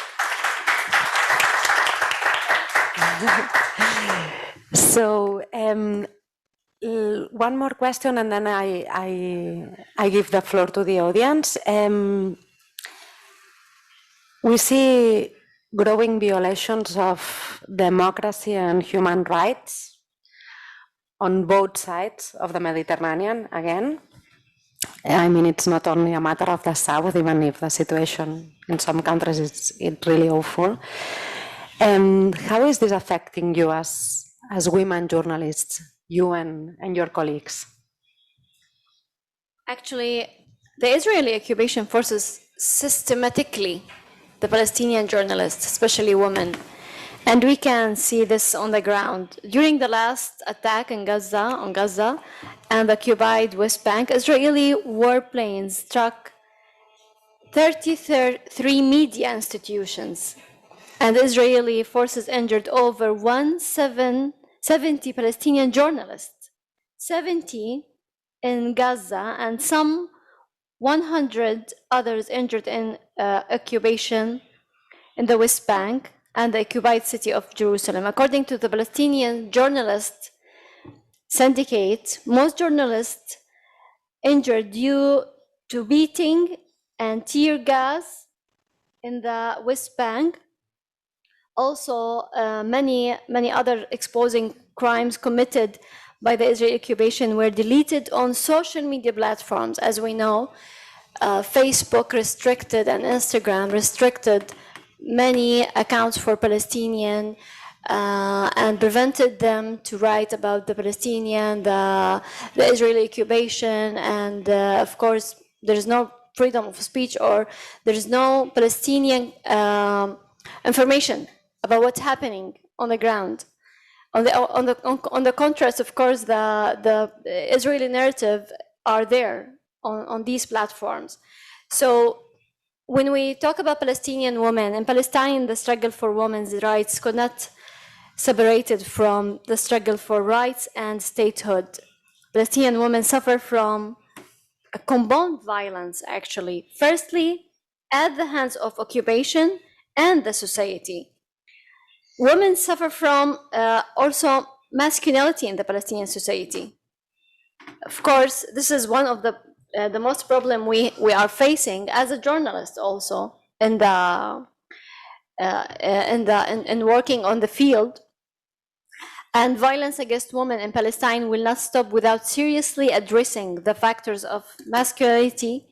So, one more question, and then I give the floor to the audience. We see growing violations of democracy and human rights on both sides of the Mediterranean again. I mean, it's not only a matter of the South, even if the situation in some countries is really awful. How is this affecting you as women journalists, you and your colleagues? Actually, the Israeli occupation forces systematically the Palestinian journalists, especially women. And we can see this on the ground. During the last attack on Gaza and the occupied West Bank, Israeli warplanes struck 33 media institutions, and Israeli forces injured over 170 Palestinian journalists, 70 in Gaza, and some 100 others injured in occupation in the West Bank and the occupied city of Jerusalem. According to the Palestinian Journalist Syndicate, most journalists injured due to beating and tear gas in the West Bank. Also, many other exposing crimes committed by the Israeli occupation were deleted on social media platforms. As we know, Facebook restricted and Instagram restricted many accounts for Palestinian and prevented them to write about the Palestinian, the Israeli occupation, and of course there is no freedom of speech, or there is no Palestinian information about what's happening on the ground. On the contrast, of course, the Israeli narrative are there on these platforms. So when we talk about Palestinian women, in Palestine, the struggle for women's rights could not separated from the struggle for rights and statehood. Palestinian women suffer from a combined violence, actually. Firstly, at the hands of occupation and the society. Women suffer from also masculinity in the Palestinian society. Of course, this is one of the most problem we are facing as a journalist also in working on the field. And violence against women in Palestine will not stop without seriously addressing the factors of masculinity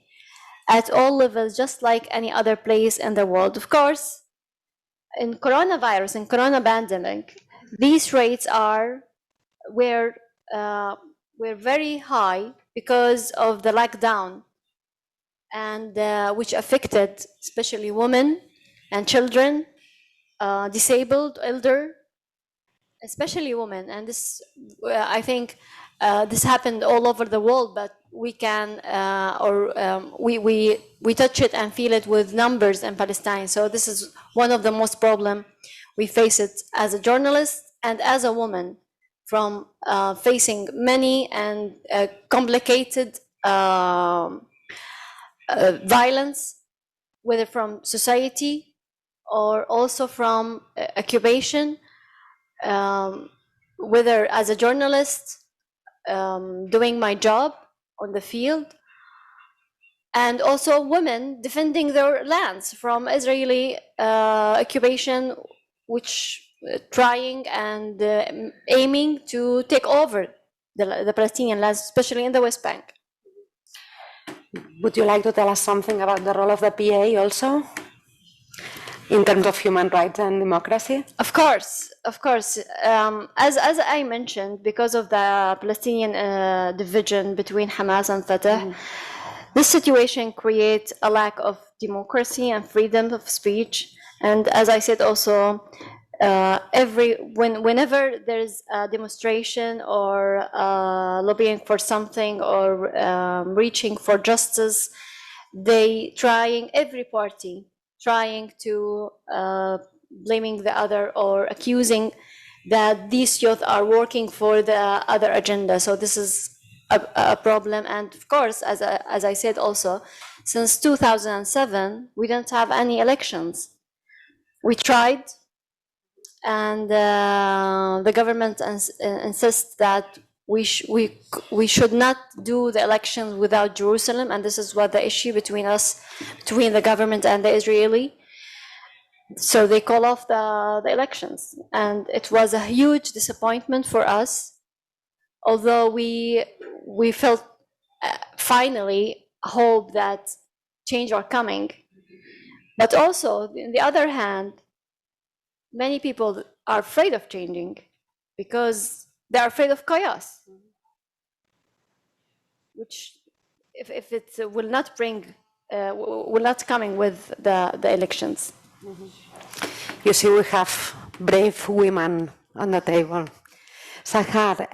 at all levels, just like any other place in the world. Of course, in coronavirus and corona pandemic, these rates were very high because of the lockdown, and which affected especially women and children, disabled, elder, especially women. And this, I think, this happened all over the world, but we can we touch it and feel it with numbers in Palestine. So this is one of the most problem we face it as a journalist and as a woman, from facing many and complicated violence, whether from society or also from occupation. whether as a journalist, doing my job on the field, and also women defending their lands from Israeli occupation, which trying and aiming to take over the Palestinian lands, especially in the West Bank. Would you like to tell us something about the role of the PA also, in terms of human rights and democracy? Of course, of course. As I mentioned, because of the Palestinian division between Hamas and Fatah, this situation creates a lack of democracy and freedom of speech. And as I said also, whenever there's a demonstration or lobbying for something or reaching for justice, every party trying to blaming the other or accusing that these youth are working for the other agenda. So this is a problem. And of course, as I said also, since 2007, we don't have any elections. We tried, and the government insists that we should not do the elections without Jerusalem, and this is what the issue between the government and the Israeli. So they call off the elections, and it was a huge disappointment for us. Although we felt finally hope that change are coming, but also on the other hand, many people are afraid of changing because they are afraid of chaos, which if it will not coming with the elections. You see, we have brave women on the table. Sahar,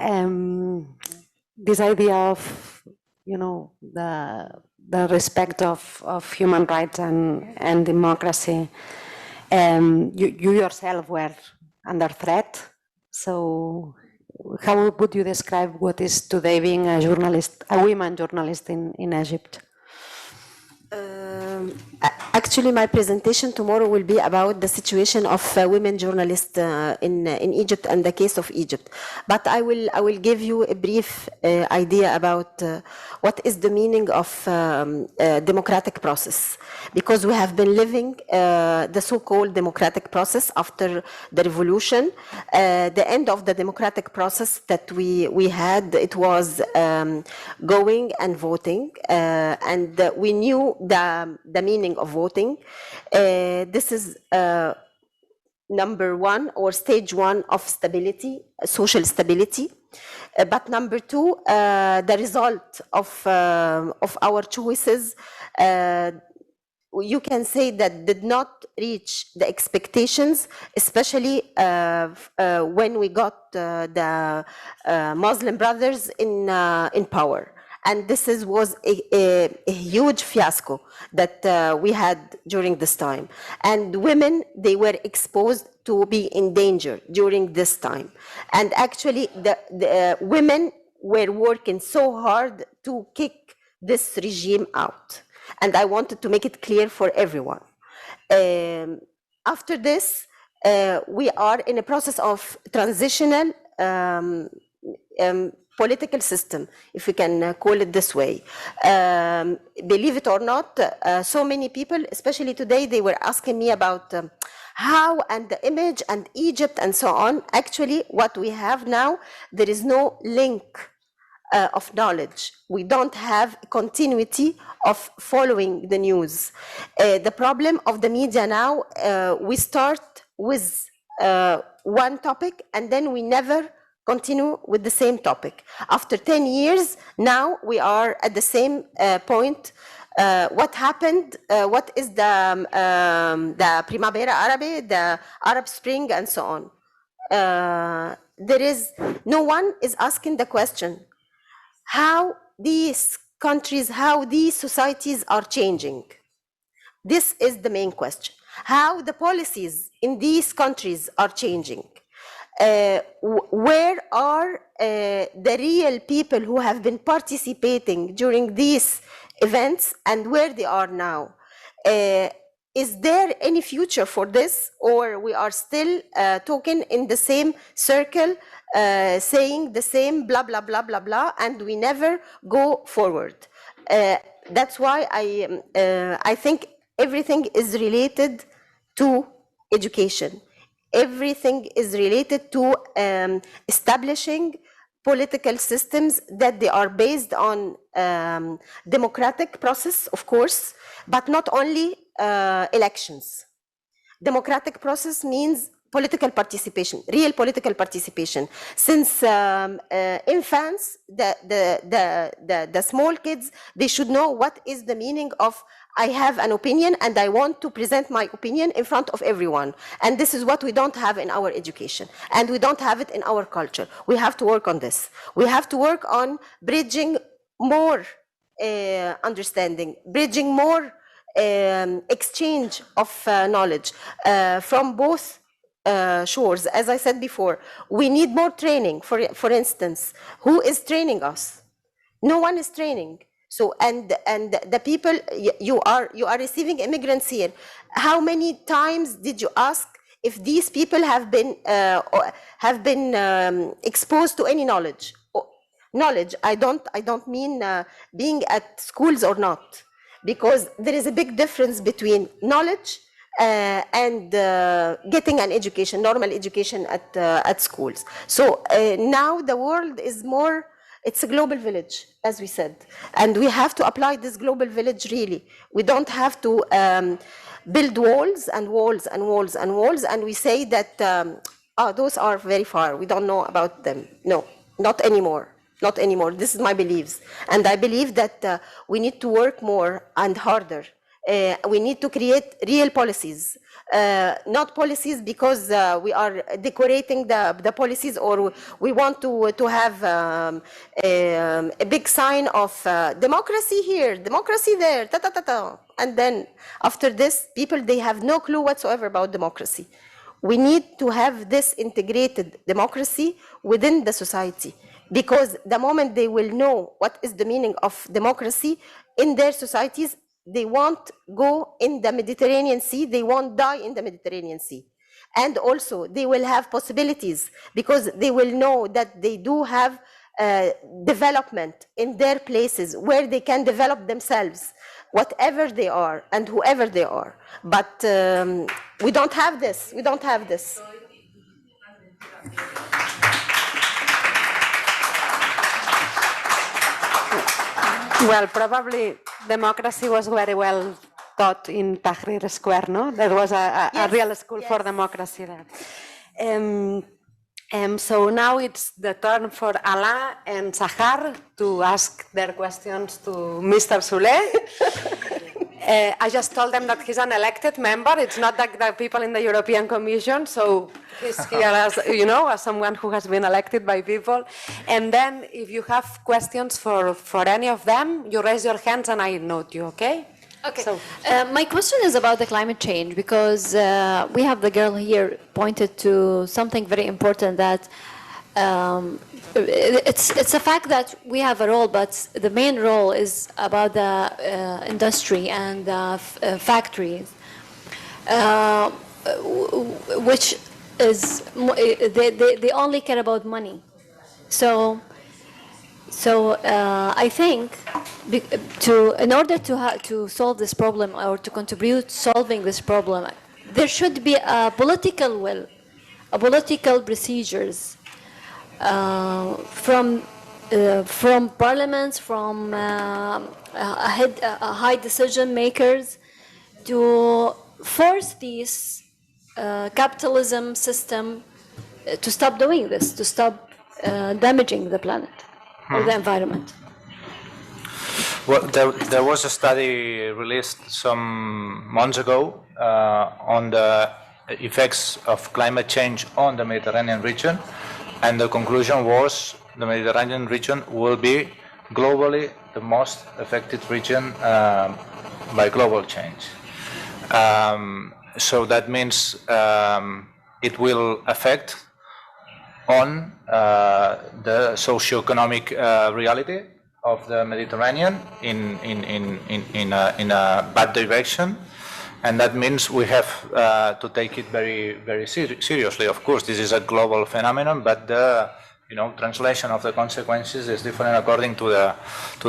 this idea of, the respect of human rights and democracy, you yourself were under threat. So how would you describe what is today being a woman journalist in Egypt? Actually, my presentation tomorrow will be about the situation of women journalists in Egypt and the case of Egypt. But I will give you a brief idea about what is the meaning of democratic process, because we have been living the so-called democratic process after the revolution. The end of the democratic process that we had, it was going and voting, and we knew the meaning of voting. This is number one, or stage one of stability, social stability. But number two, the result of our choices, you can say that did not reach the expectations, especially when we got the Muslim brothers in power. And this was a huge fiasco that we had during this time. And women, they were exposed to be in danger during this time. And actually, the women were working so hard to kick this regime out. And I wanted to make it clear for everyone. After this, we are in a process of transitional political system, if we can call it this way. Believe it or not, so many people, especially today, they were asking me about how and the image and Egypt and so on. Actually, what we have now, there is no link of knowledge. We don't have continuity of following the news. The problem of the media now, we start with one topic and then we never continue with the same topic. After 10 years, now we are at the same point. What happened? What is the Primavera Árabe, the Arab Spring, and so on? No one is asking the question, how these countries, how these societies are changing. This is the main question. How the policies in these countries are changing. Where are the real people who have been participating during these events and where they are now? is there any future for this, or we are still talking in the same circle, saying the same blah, blah, blah, blah, blah, and we never go forward? That's why I think everything is related to education. Everything is related to establishing political systems that they are based on democratic process, of course, but not only elections. Democratic process means political participation, real political participation. Since infants, the small kids, they should know what is the meaning of I have an opinion and I want to present my opinion in front of everyone. And this is what we don't have in our education. And we don't have it in our culture. We have to work on this. We have to work on bridging more understanding, bridging more exchange of knowledge from both shores. As I said before, we need more training. For instance, who is training us? No one is training. So and the people you are receiving immigrants here. How many times did you ask if these people have been exposed to any knowledge? Knowledge. I don't mean being at schools or not, because there is a big difference between knowledge and getting an education, normal education at schools. So now the world is more. It's a global village, as we said, and we have to apply this global village really. We don't have to build walls and walls and walls and walls, and we say that those are very far, we don't know about them. No, not anymore, not anymore. This is my beliefs, and I believe that we need to work more and harder. We need to create real policies, not policies because we are decorating the policies, or we want to have a big sign of democracy here, democracy there, ta ta ta ta. And then after this, people, they have no clue whatsoever about democracy. We need to have this integrated democracy within the society, because the moment they will know what is the meaning of democracy in their societies, they won't go in the Mediterranean Sea, they won't die in the Mediterranean Sea. And also, they will have possibilities, because they will know that they do have development in their places where they can develop themselves, whatever they are and whoever they are. But we don't have this, we don't have this. Well, probably democracy was very well taught in Tahrir Square, no? There was a real school for democracy there. So now it's the turn for Ala and Sahar to ask their questions to Mr. Soler. I just told them that he's an elected member. It's not like the people in the European Commission, so he's here as, you know, as someone who has been elected by people. And then if you have questions for any of them, you raise your hands and I note you, okay? Okay. So, my question is about the climate change, because we have the girl here pointed to something very important, that it's a fact that we have a role, but the main role is about the industry and the factories, which is they only care about money. So I think in order to solve this problem, or to contribute solving this problem, there should be a political will, a political procedures from parliaments, from high decision makers, to force this capitalism system to stop doing this, to stop damaging the planet or the environment. Well, there was a study released some months ago on the effects of climate change on the Mediterranean region, and the conclusion was the Mediterranean region will be globally the most affected region by global change. So that means it will affect on the socio-economic reality of the Mediterranean in a bad direction, And that means we have to take it very, very seriously. Of course, this is a global phenomenon, but the translation of the consequences is different according to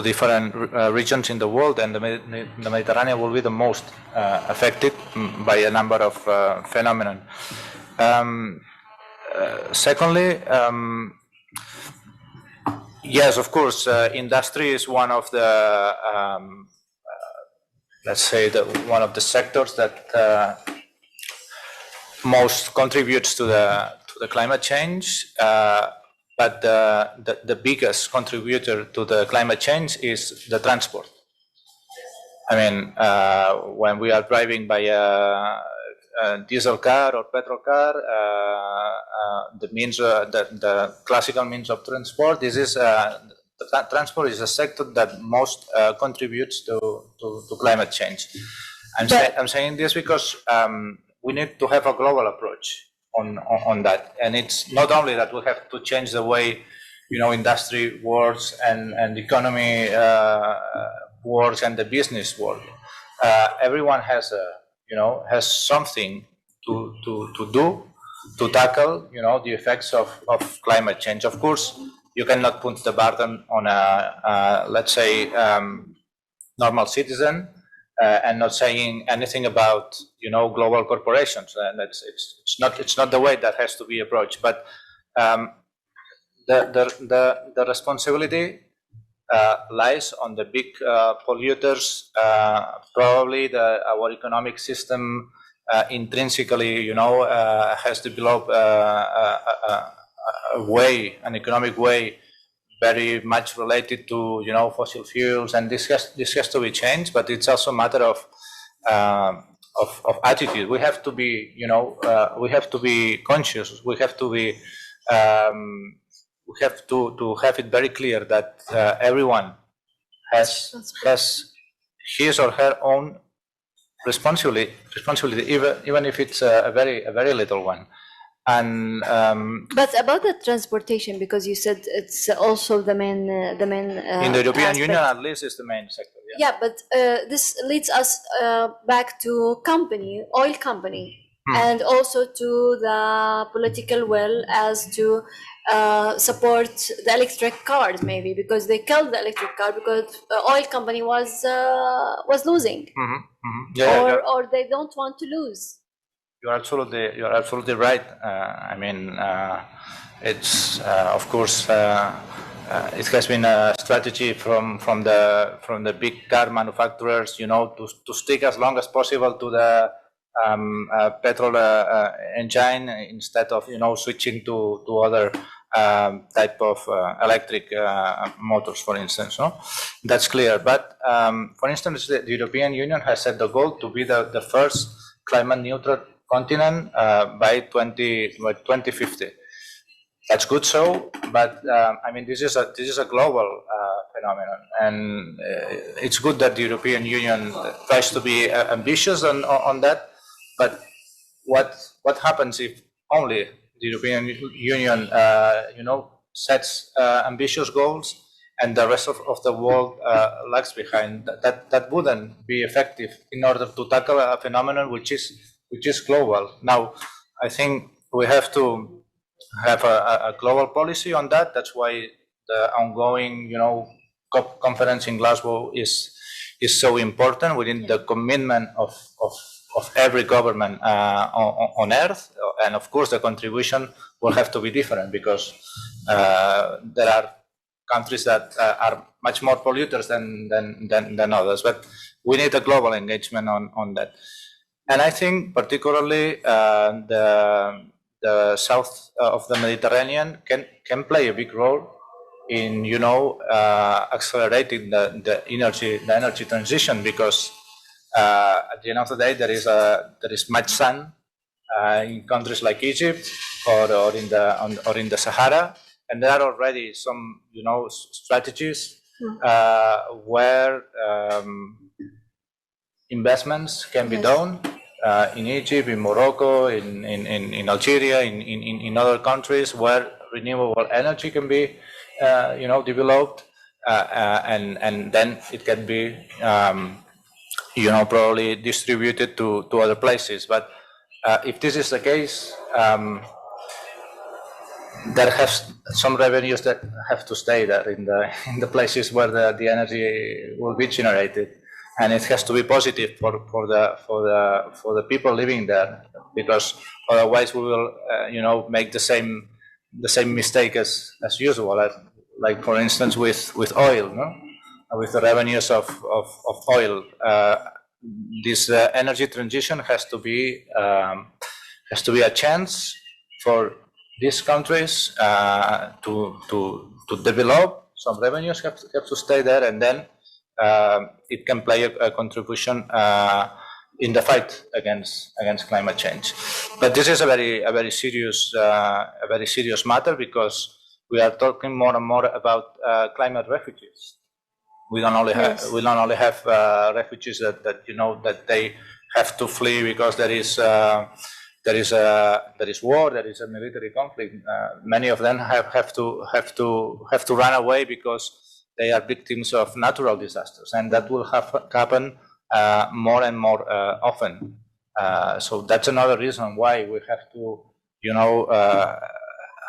different regions in the world, and the Mediterranean will be the most affected by a number of phenomena. Secondly, yes, of course, industry is one of the let's say one of the sectors that most contributes to the climate change. But the biggest contributor to the climate change is the transport. I mean, when we are driving by a diesel car or petrol car, the classical means of transport. This is the transport is a sector that most contributes to climate change. I'm saying this because we need to have a global approach on that, and it's not only that we have to change the way industry works and the economy works and the business work. Everyone has has something to do to tackle the effects of climate change. Of course, you cannot put the burden on a let's say normal citizen. And not saying anything about global corporations, and it's not the way that has to be approached. But the responsibility lies on the big polluters. Probably our economic system intrinsically, has developed an economic way very much related to fossil fuels, and this has to be changed. But it's also a matter of attitude. We have to be we have to be conscious. We have to be we have to have it very clear that everyone has his or her own responsibility, even if it's a very little one. And but about the transportation, because you said it's also the main in the European Union, at least, is the main sector. Yeah, but this leads us back to oil company, and also to the political will as to support the electric cars, maybe because they killed the electric car because the oil company was losing, or they don't want to lose. You're absolutely right. I mean, it's of course it has been a strategy from the big car manufacturers, to stick as long as possible to the petrol engine instead of switching to other type of electric motors, for instance. No, that's clear. But for instance, the European Union has set the goal to be the first climate neutral continent by 2050. That's good. So, but I mean, this is a global phenomenon, and it's good that the European Union tries to be ambitious on that. But what happens if only the European Union, sets ambitious goals, and the rest of the world lags behind? That wouldn't be effective in order to tackle a phenomenon which is global. Now, I think we have to have a global policy on that. That's why the ongoing, COP conference in Glasgow is so important. We need the commitment of every government on Earth, and of course the contribution will have to be different because there are countries that are much more polluters than others. But we need a global engagement on that. And I think particularly the south of the Mediterranean can play a big role in accelerating the energy transition, because at the end of the day there is much sun in countries like Egypt or in the Sahara, and there are already some strategies where investments can be done in Egypt, in Morocco, in Algeria, in other countries where renewable energy can be developed, and then it can be probably distributed to other places. But if this is the case, there has some revenues that have to stay there in the places where the energy will be generated, and it has to be positive for the people living there, because otherwise we will make the same mistake as usual, like for instance with oil, no? With the revenues of oil. This energy transition has to be a chance for these countries to develop. Some revenues have to stay there, and then it can play a contribution in the fight against climate change. But this is a very serious matter, because we are talking more and more about climate refugees. We don't only have refugees that that they have to flee because there is war, there is a military conflict. Many of them have to run away because they are victims of natural disasters, and that will happen more and more often. So that's another reason why we have to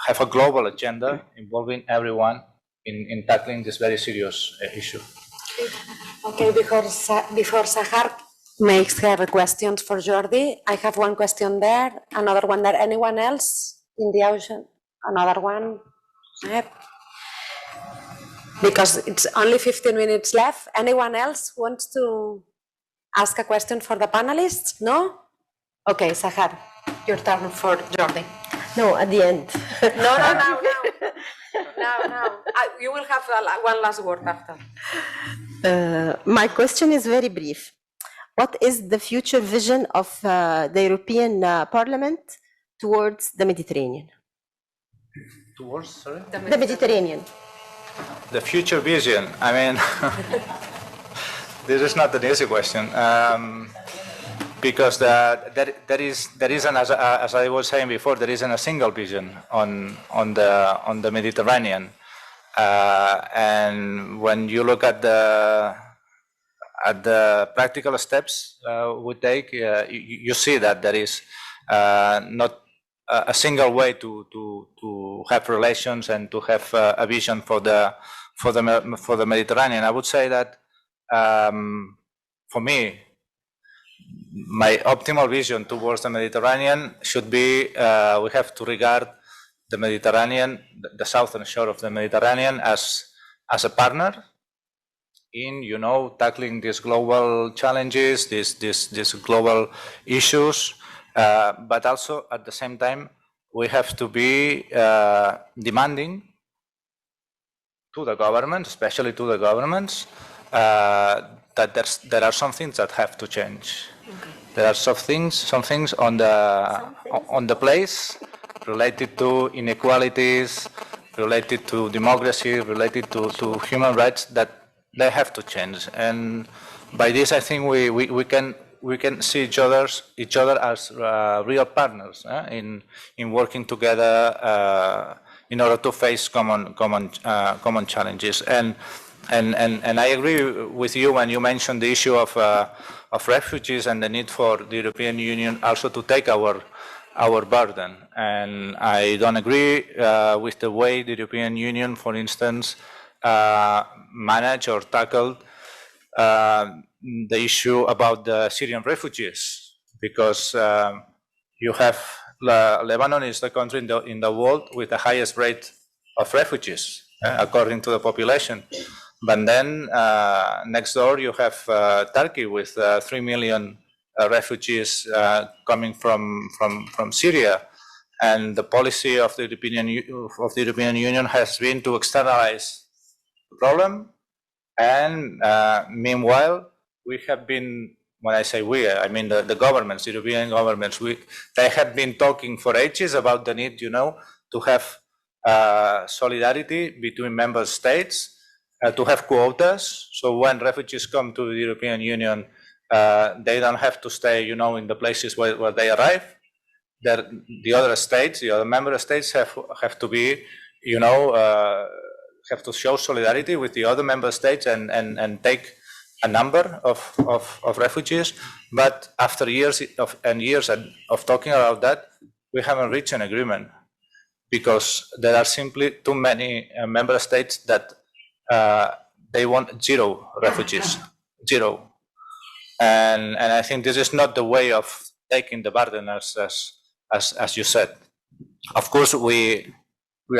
have a global agenda involving everyone in tackling this very serious issue. Okay, before Sahar makes her questions for Jordi, I have one question there, another one there. Anyone else in the ocean? Another one? Because it's only 15 minutes left. Anyone else wants to ask a question for the panelists? No? Okay, Sahar, your turn for Jordi. No, at the end. No. You will have one last word after. My question is very brief. What is the future vision of the European Parliament towards the Mediterranean? Towards, sorry? The Mediterranean. The future vision. I mean, this is not an easy question, because there isn't, as I was saying before, there isn't a single vision on the Mediterranean. And when you look at the practical steps we take, you see that there is not a single way to have relations and to have a vision for the Mediterranean. I would say that for me, my optimal vision towards the Mediterranean should be we have to regard the Mediterranean, the southern shore of the Mediterranean, as a partner in tackling these global challenges, these global issues, but also at the same time we have to be demanding to the government, especially to the governments, that there are some things that have to change. Okay. There are some things on the place related to inequalities, related to democracy, related to human rights that they have to change. And by this, I think we can see each other as real partners in working together in order to face common challenges. And I agree with you when you mentioned the issue of refugees and the need for the European Union also to take our burden. And I don't agree with the way the European Union, for instance, managed or tackled the issue about the Syrian refugees, because you have Lebanon is the country in the world with the highest rate of refugees according to the population. But then next door you have Turkey with 3 million refugees coming from Syria, and the policy of the European Union has been to externalize the problem. And meanwhile, we have been, when I say we, I mean the governments, European governments, they have been talking for ages about the need, to have solidarity between member states, to have quotas. So when refugees come to the European Union, they don't have to stay, in the places where they arrive. The other states, the other member states have to be, have to show solidarity with the other member states and take, a number of refugees, but after years of talking about that, we haven't reached an agreement because there are simply too many member states that they want 0 refugees, 0. And I think this is not the way of taking the burden, as you said. Of course, we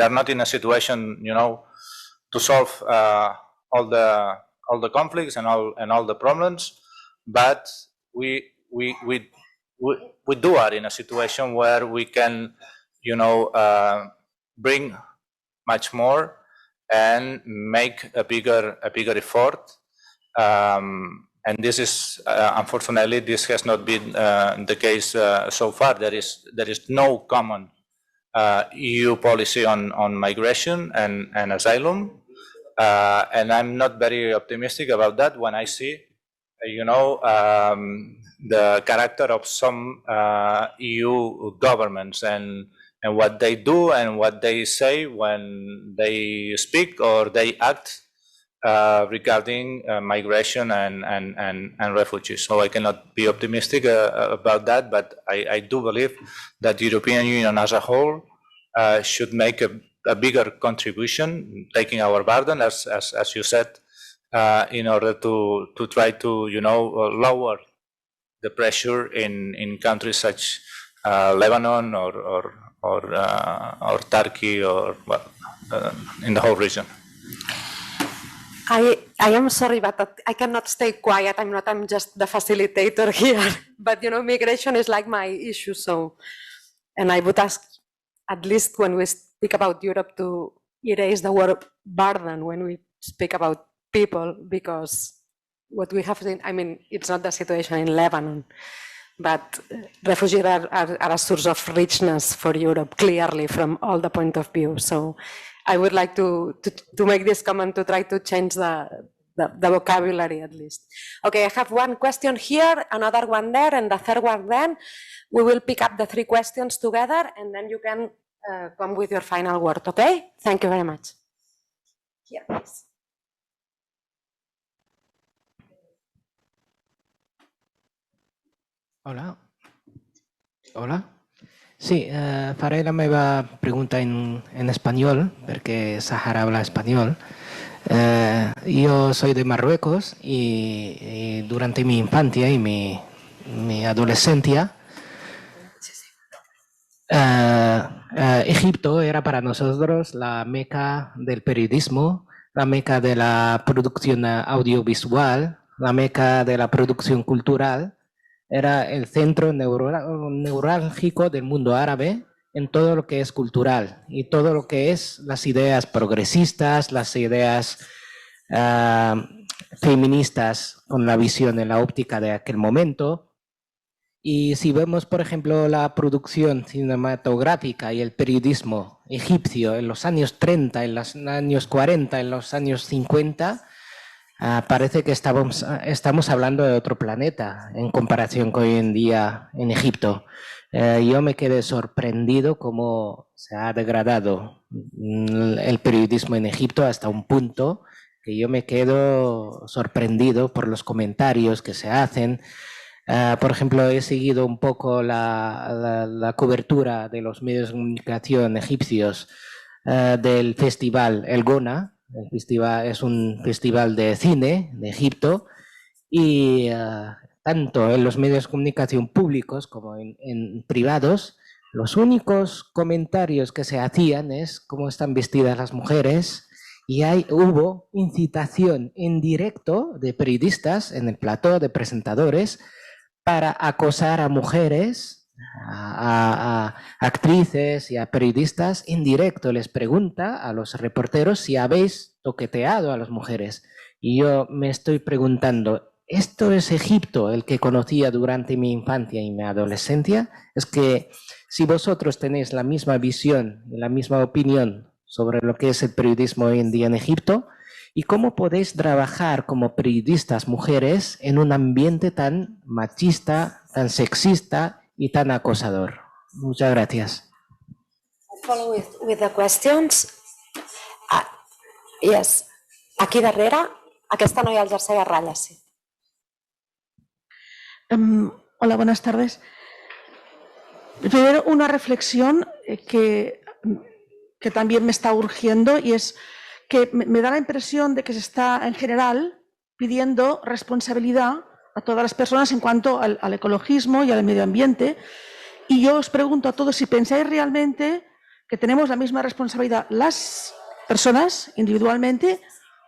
are not in a situation, to solve all the conflicts and all the problems, but we are in a situation where we can, bring much more and make a bigger effort. And this is, unfortunately, this has not been the case so far. There is no common EU policy on migration and asylum, and I'm not very optimistic about that when I see, the character of some EU governments and what they do and what they say when they speak or they act regarding migration and refugees. So I cannot be optimistic about that, but I do believe that the European Union as a whole should make a bigger contribution, taking our burden, as you said, in order to try to lower the pressure in countries such Lebanon or Turkey or in the whole region. I am sorry, but I cannot stay quiet. I'm just the facilitator here. But migration is like my issue. So, and I would ask, at least when we speak about Europe, to erase the word burden when we speak about people, because what we have seen, it's not the situation in Lebanon, but refugees are a source of richness for Europe, clearly, from all the point of view. So I would like to make this comment to try to change the vocabulary at least. Okay, I have one question here, another one there, and the third one then. We will pick up the 3 questions together and then you can come with your final word, okay? Thank you very much. Here, please. Hola. Hola. Sí, faré la meva pregunta en español, porque Sahara habla español. Yo soy de Marruecos y durante mi infancia y mi adolescencia, Egipto era para nosotros la meca del periodismo, la meca de la producción audiovisual, la meca de la producción cultural. Era el centro neurálgico del mundo árabe en todo lo que es cultural y todo lo que es las ideas progresistas, las ideas feministas con la visión en la óptica de aquel momento. Y si vemos, por ejemplo, la producción cinematográfica y el periodismo egipcio en los años 30, en los años 40, en los años 50, parece que estamos hablando de otro planeta en comparación con hoy en día en Egipto. Yo me quedé sorprendido cómo se ha degradado el periodismo en Egipto hasta un punto que yo me quedo sorprendido por los comentarios que se hacen. Por ejemplo, he seguido un poco la cobertura de los medios de comunicación egipcios del festival El Gona. El festival es un festival de cine de Egipto y tanto en los medios de comunicación públicos como en privados, los únicos comentarios que se hacían es cómo están vestidas las mujeres y hubo incitación en directo de periodistas en el plató de presentadores para acosar a mujeres, a actrices y a periodistas en directo. Les pregunta a los reporteros si habéis toqueteado a las mujeres. Y yo me estoy preguntando, ¿esto es Egipto el que conocía durante mi infancia y mi adolescencia? Es que si vosotros tenéis la misma visión, la misma opinión sobre lo que es el periodismo hoy en día en Egipto, ¿y cómo podéis trabajar como periodistas mujeres en un ambiente tan machista, tan sexista y tan acosador? Muchas gracias. I'll follow with the questions. Yes. Aquí darrere, aquesta noia al jersei a ratlles, sí. Hola, buenas tardes. Primero, una reflexión que también me está urgiendo, y es que me da la impresión de que se está, en general, pidiendo responsabilidad a todas las personas en cuanto al ecologismo y al medio ambiente. Y yo os pregunto a todos si pensáis realmente que tenemos la misma responsabilidad las personas individualmente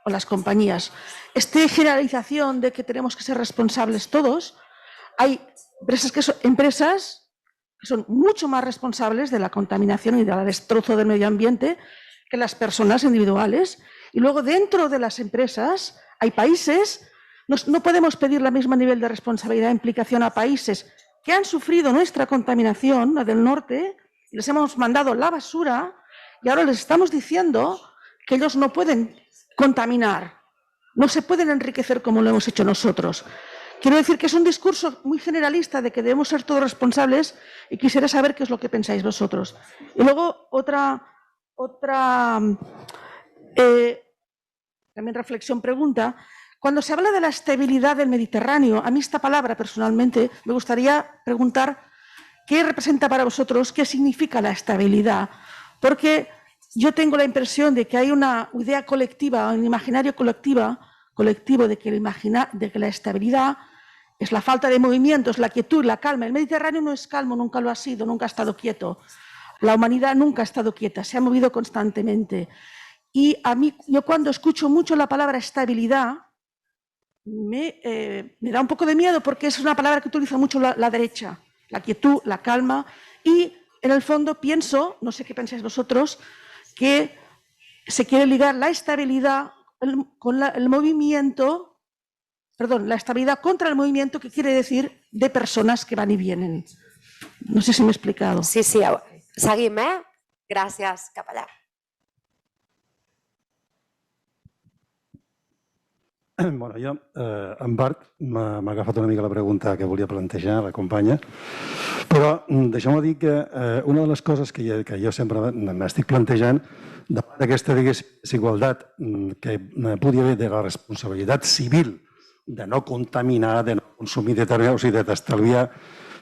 o las compañías. Esta generalización de que tenemos que ser responsables todos, hay empresas que son mucho más responsables de la contaminación y del destrozo del medio ambiente que las personas individuales. Y luego dentro de las empresas hay países, no podemos pedir el mismo nivel de responsabilidad e implicación a países que han sufrido nuestra contaminación, la del norte, y les hemos mandado la basura, y ahora les estamos diciendo que ellos no pueden contaminar, no se pueden enriquecer como lo hemos hecho nosotros. Quiero decir que es un discurso muy generalista de que debemos ser todos responsables, y quisiera saber qué es lo que pensáis vosotros. Y luego otra también reflexión, pregunta. Cuando se habla de la estabilidad del Mediterráneo, a mí esta palabra personalmente me gustaría preguntar qué representa para vosotros, qué significa la estabilidad, porque yo tengo la impresión de que hay una idea colectiva, un imaginario colectivo de que la estabilidad es la falta de movimiento, es la quietud, la calma. El Mediterráneo no es calmo, nunca lo ha sido, nunca ha estado quieto. La humanidad nunca ha estado quieta, se ha movido constantemente. Y a mí, yo cuando escucho mucho la palabra estabilidad, me da un poco de miedo, porque es una palabra que utiliza mucho la derecha, la quietud, la calma, y en el fondo pienso, no sé qué pensáis vosotros, que se quiere ligar la estabilidad con el movimiento, perdón, la estabilidad contra el movimiento, que quiere decir de personas que van y vienen. No sé si m'he explicado. Sí, seguim, Gràcies, cap allà. Bueno, jo, en part, m'ha agafat una mica la pregunta que volia plantejar la companya, però deixeu-me dir que una de les coses que jo sempre m'estic plantejant davant d'aquesta desigualtat que pugui haver de la responsabilitat civil de no contaminar, de no consumir determinats, o sigui, d'estalviar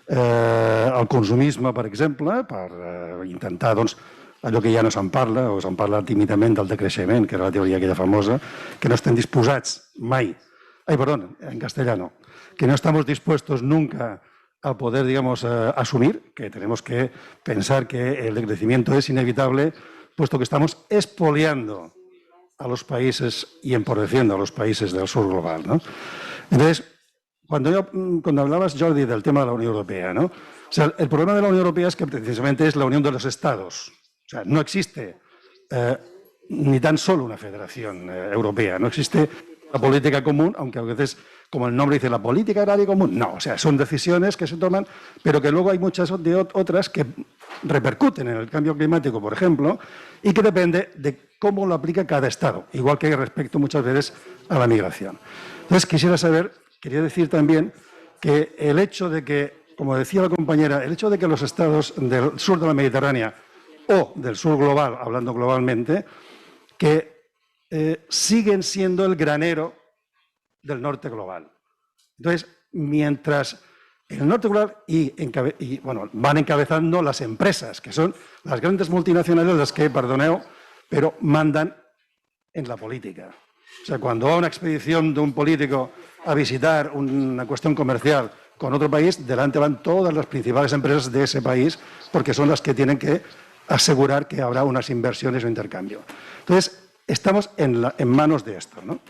el consumisme, per exemple, per intentar, doncs, allò que ja no se'n parla, o se'n parla tímidament del decreixement, que era la teoria aquella famosa, que no estem disposats mai, en castellano, que no estamos dispuestos nunca a poder, digamos, asumir, que tenemos que pensar que el decrecimiento es inevitable, puesto que estamos expoliando a los países y empobreciendo a los países del sur global, ¿no? Entonces, cuando hablabas, Jordi, del tema de la Unión Europea, ¿no? O sea, el problema de la Unión Europea es que precisamente es la unión de los estados. O sea, no existe ni tan solo una federación europea, no existe la política común, aunque a veces, como el nombre dice, la política agraria común, no, o sea, son decisiones que se toman, pero que luego hay muchas otras que repercuten en el cambio climático, por ejemplo, y que depende de cómo lo aplica cada estado, igual que respecto muchas veces a la migración. Entonces, quería decir también que el hecho de que, como decía la compañera, el hecho de que los estados del sur de la Mediterránea o del sur global, hablando globalmente, que siguen siendo el granero del norte global. Entonces, mientras el norte global van encabezando las empresas, que son las grandes multinacionales las que, perdoneu, pero mandan en la política. O sea, cuando va una expedición de un político a visitar una cuestión comercial con otro país, delante van todas las principales empresas de ese país, porque son las que tienen que asegurar que habrá unas inversiones o intercambio. Entonces, estamos en manos de esto, ¿no?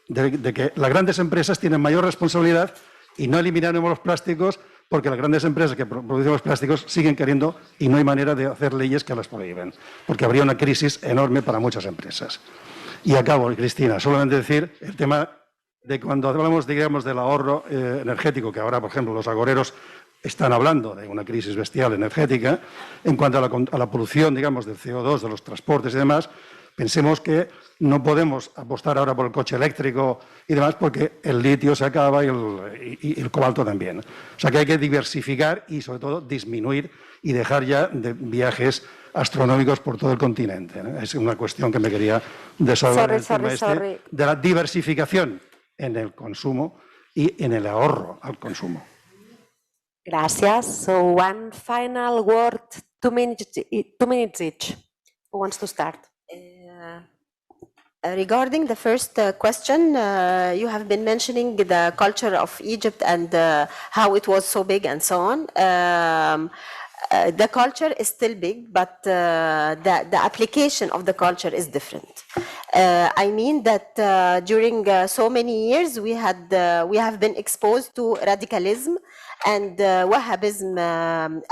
De que las grandes empresas tienen mayor responsabilidad y no eliminaremos los plásticos, porque las grandes empresas que producen los plásticos siguen queriendo y no hay manera de hacer leyes que las prohíben, porque habría una crisis enorme para muchas empresas. Y acabo, Cristina, solamente decir el tema de cuando hablamos, digamos, del ahorro energético, que ahora, por ejemplo, los agoreros están hablando de una crisis bestial energética, en cuanto a la polución, digamos, del CO2, de los transportes y demás, pensemos que no podemos apostar ahora por el coche eléctrico y demás, porque el litio se acaba y el cobalto también. O sea que hay que diversificar y, sobre todo, disminuir y dejar ya de viajes astronómicos por todo el continente, ¿no? Es una cuestión que me quería desahogar el tema de la diversificación en el consumo y en el ahorro al consumo. Gràcies. So one final word, 2 minutes each. Who wants to start? Regarding the first question, you have been mentioning the culture of Egypt and how it was so big and so on. The culture is still big, but the application of the culture is different. I mean that during so many years we have been exposed to radicalism and Wahhabism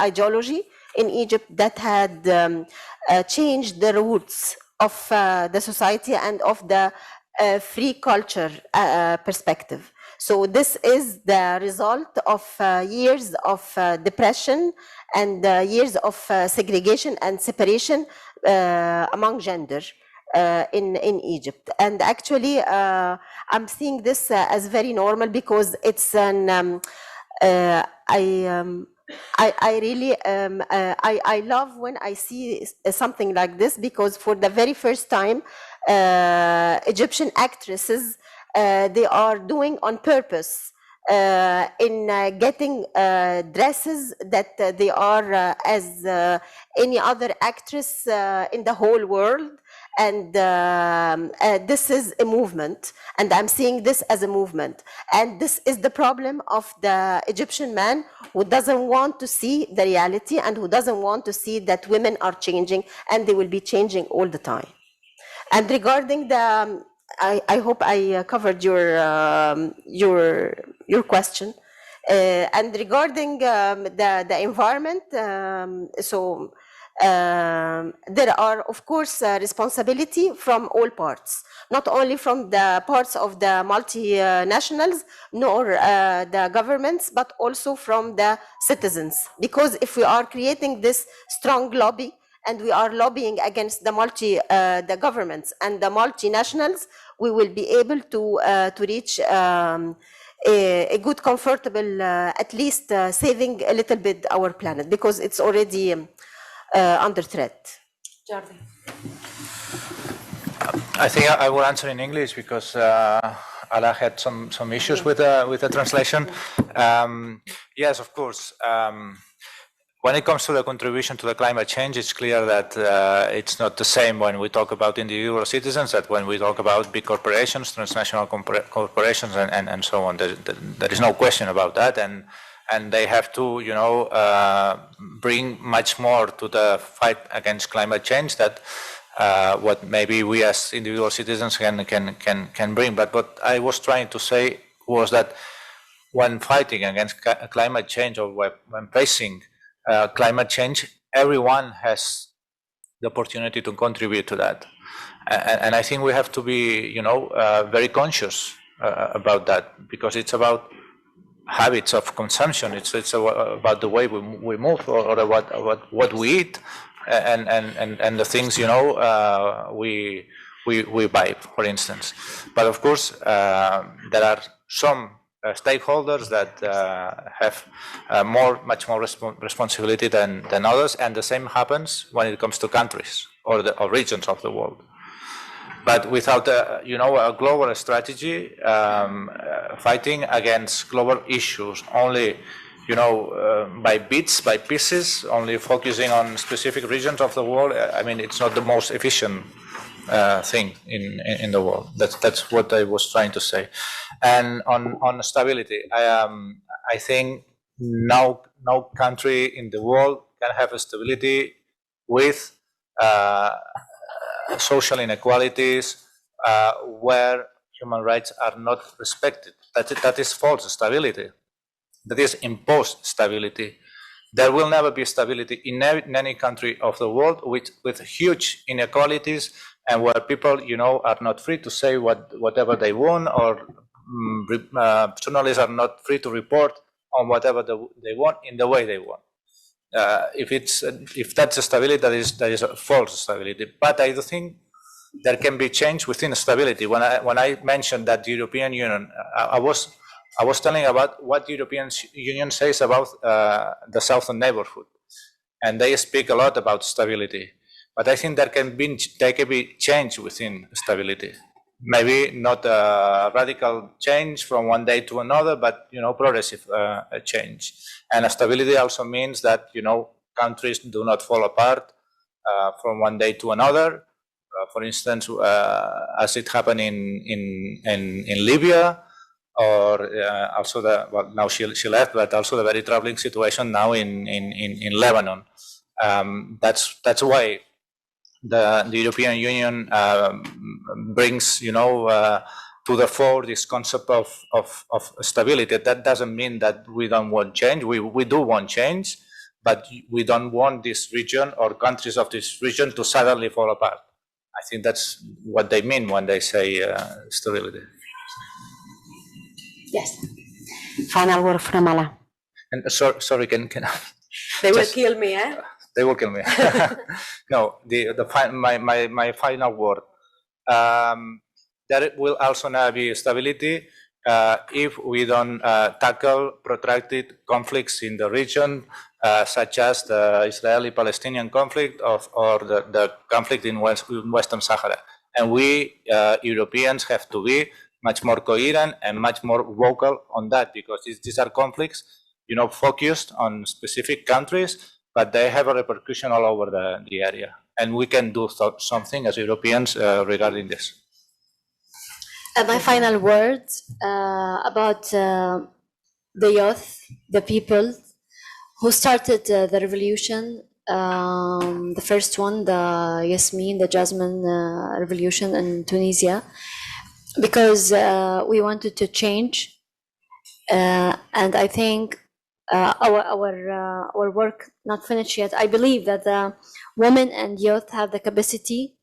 ideology in Egypt that had changed the roots of the society and of the free culture perspective. So this is the result of years of depression and years of segregation and separation among gender in Egypt. And actually, I'm seeing this as very normal because it's an I really I love when I see something like this, because for the very first time Egyptian actresses they are doing on purpose in getting dresses that they are as any other actress in the whole world. And this is a movement, and I'm seeing this as a movement. And this is the problem of the Egyptian man, who doesn't want to see the reality and who doesn't want to see that women are changing, and they will be changing all the time. And regarding the, I hope I covered your question. And regarding the environment, there are, of course, responsibility from all parts, not only from the parts of the multinationals nor the governments, but also from the citizens. Because if we are creating this strong lobby and we are lobbying against the governments and the multinationals, we will be able to reach a good, comfortable, at least saving a little bit our planet, because it's already under threat. Jordi. I think I will answer in English because Ala had some issues with the translation. Yes, of course. When it comes to the contribution to the climate change, it's clear that it's not the same when we talk about individual citizens that when we talk about big corporations, transnational corporations, and so on. There is no question about that, and they have to, bring much more to the fight against climate change that what maybe we as individual citizens can bring. But what I was trying to say was that when fighting against climate change, or when facing climate change, everyone has the opportunity to contribute to that, and I think we have to be, very conscious about that, because it's about habits of consumption. It's about the way we move, or about what we eat, and the things we buy, for instance. But of course, there are some stakeholders that have much more responsibility than others, and the same happens when it comes to countries or regions of the world. But without a global strategy, fighting against global issues only, by bits, by pieces, only focusing on specific regions of the world, I mean, it's not the most efficient thing in the world. That's what I was trying to say. And on stability, I think no country in the world can have a stability with social inequalities, where human rights are not respected. That is false stability. That is imposed stability. There will never be stability in any country of the world with huge inequalities, and where people, are not free to say whatever they want, or journalists are not free to report on whatever they want in the way they want. If that's a stability, that is a false stability. But I do think there can be change within stability. When I mentioned that the European Union, I was telling about what the European Union says about the southern neighborhood, and they speak a lot about stability. But I think there can be change within stability. maybe not a radical change from one day to another, but progressive change. And stability also means that countries do not fall apart from one day to another. For instance, as it happened in Libya, or also now she left, but also the very troubling situation now in Lebanon. That's why the European Union brings, to the fore this concept of stability. That doesn't mean that we don't want change. We do want change, but we don't want this region or countries of this region to suddenly fall apart. I think that's what they mean when they say stability. Yes. Final word from Ala. And sorry, can They will kill me, eh? They will kill me. No, my final word. There will also now be stability if we don't tackle protracted conflicts in the region, such as the Israeli-Palestinian conflict or the conflict in Western Sahara. And we Europeans have to be much more coherent and much more vocal on that, because these are conflicts, focused on specific countries, but they have a repercussion all over the area. And we can do something as Europeans regarding this. My final words about the youth, the people who started the revolution, the first one, the Yasmin, the Jasmine revolution in Tunisia, because we wanted to change, and I think our work not finished yet. I believe that the women and youth have the capacity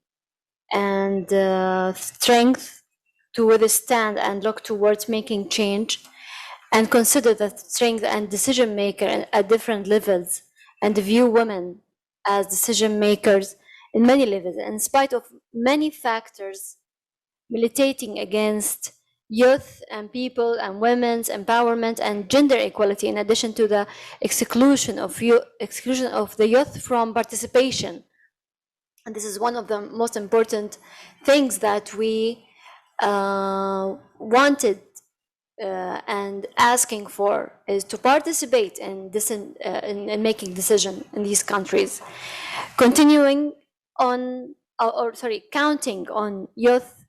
and strength to withstand and look towards making change, and consider that strength and decision maker at different levels, and view women as decision makers in many levels, in spite of many factors militating against youth and people and women's empowerment and gender equality, in addition to the exclusion of the youth from participation. And this is one of the most important things that we wanted and asking for, is to participate in this in making decisions in these countries, counting on youth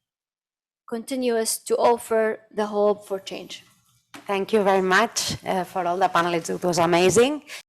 continuous to offer the hope for change. Thank you very much for all the panelists. It was amazing.